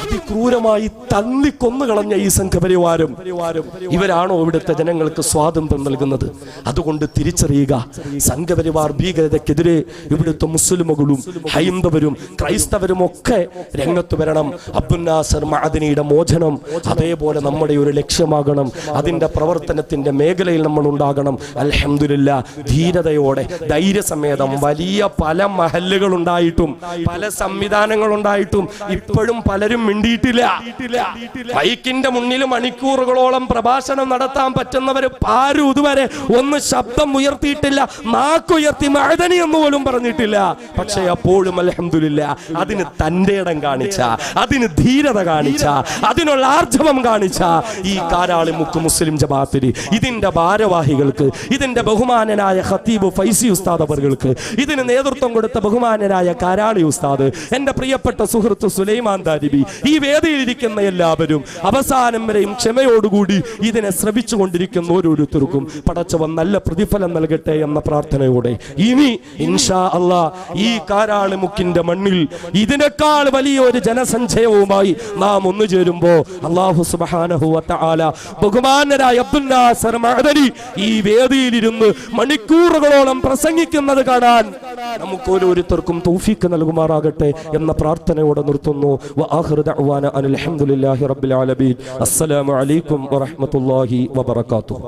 അതിക്രൂരമായി തല്ലിക്കൊന്നുകളഞ്ഞ ഈ സംഘപരിവാരം, ഇവരാണോ ഇവിടുത്തെ ജനങ്ങൾക്ക് സ്വാതന്ത്ര്യം നൽകുന്നത്? അതുകൊണ്ട് തിരിച്ചറിയുക, സംഘപരിവാർ ഭീകരതയ്ക്കെതിരെ ഇവിടുത്തെ മുസ്ലിമുകളും ഹൈന്ദവരും ക്രൈസ്തവരും ഒക്കെ രംഗത്ത് വരണം. അബ്ദുൽ നാസർ മഅദനിയുടെ മോചനം അതേപോലെ നമ്മുടെ ഒരു ലക്ഷ്യമാകണം. അതിന്റെ പ്രവർത്തനത്തിന്റെ മേഖലയിൽ നമ്മൾ ഉണ്ടാകണം. അൽഹംദുലില്ലാ, ധീരതയോടെ ധൈര്യസമേതം വലിയ പല മഹല്ലുകൾ ഉണ്ടായിട്ടും പല സംവിധാനങ്ങൾ ഉണ്ടായിട്ടും ഇപ്പോഴും പലരും മിണ്ടിയിട്ടില്ല. മൈക്കിന്റെ മുന്നിൽ മണിക്കൂറുകളോളം പ്രഭാഷണം നടത്താൻ പറ്റുന്നവർ ആരും ഇതുവരെ ഒന്ന് ശബ്ദം ഉയർത്തിയിട്ടില്ല, നാക്കുയർത്തി മഅദനി എന്ന് പോലും പറഞ്ഞിട്ടില്ല. പക്ഷേ അപ്പോഴും അൽഹംദുലില്ലാ അതിന് തന്റെ ഇടം കാണിച്ച, അതിന് ധീരത കാണിച്ച, അതിനുള്ള ആർജവം കാണിച്ച ഈ കാരാളിമുക്ക് മുസ്ലിം ജമാഅത്തിന്, ഇതിന്റെ ഭാരവാഹികൾക്ക്, ഇതിന്റെ ബഹുമാനനായ ഖത്തീബ് ഫൈസി ഉസ്താദ് അവർക്ക്, ഇതിന് നേതൃത്വം കൊടുത്ത ബഹുമാനനായ കാരാളി ഉസ്താദ്, എന്റെ പ്രിയപ്പെട്ട സുഹൃത്ത് സുലൈമാൻ ദാരിബി, ഈ വേദിയിലിരിക്കുന്ന എല്ലാവരും അവസാനം വരെയും ക്ഷമയോടുകൂടി ഇതിനെ ശ്രവിച്ചു കൊണ്ടിരിക്കുന്ന ഓരോരുത്തർക്കും പടച്ചവൻ നല്ല പ്രതിഫലം നൽകട്ടെ എന്ന പ്രാർത്ഥനയോടെ ഇനി ഇൻഷാ അല്ലാഹ് ഈ കാരാളിമുക്കിന്റെ മണ്ണിൽ ഇതിനേക്കാൾ വലിയൊരു ജനസഞ്ചയവുമായി നാം ഒന്നുചേരുമ്പോ അല്ലാഹു സുബ്ഹാനഹു വ തആല ബഹുമാനനായ അബ്ദുൽ നാസർ മഅദനി ഈ വേദിയിലിരുന്ന് മണിക്കൂറുകളോളം പ്രസംഗിക്കുന്നത് കാണാൻ നമുക്ക് ഓരോരുത്തർക്കും തൗഫീഖ് നൽകുമാറാകട്ടെ എന്ന പ്രാർത്ഥനയോടെ നിർത്തുന്നു. വആഖിറു ദഅ്വാന അനിൽ ഹംദുലില്ലാഹി റബ്ബിൽ ആലമീൻ. അസ്സലാമു അലൈക്കും വറഹ്മത്തുള്ളാഹി വബറകാതുഹു.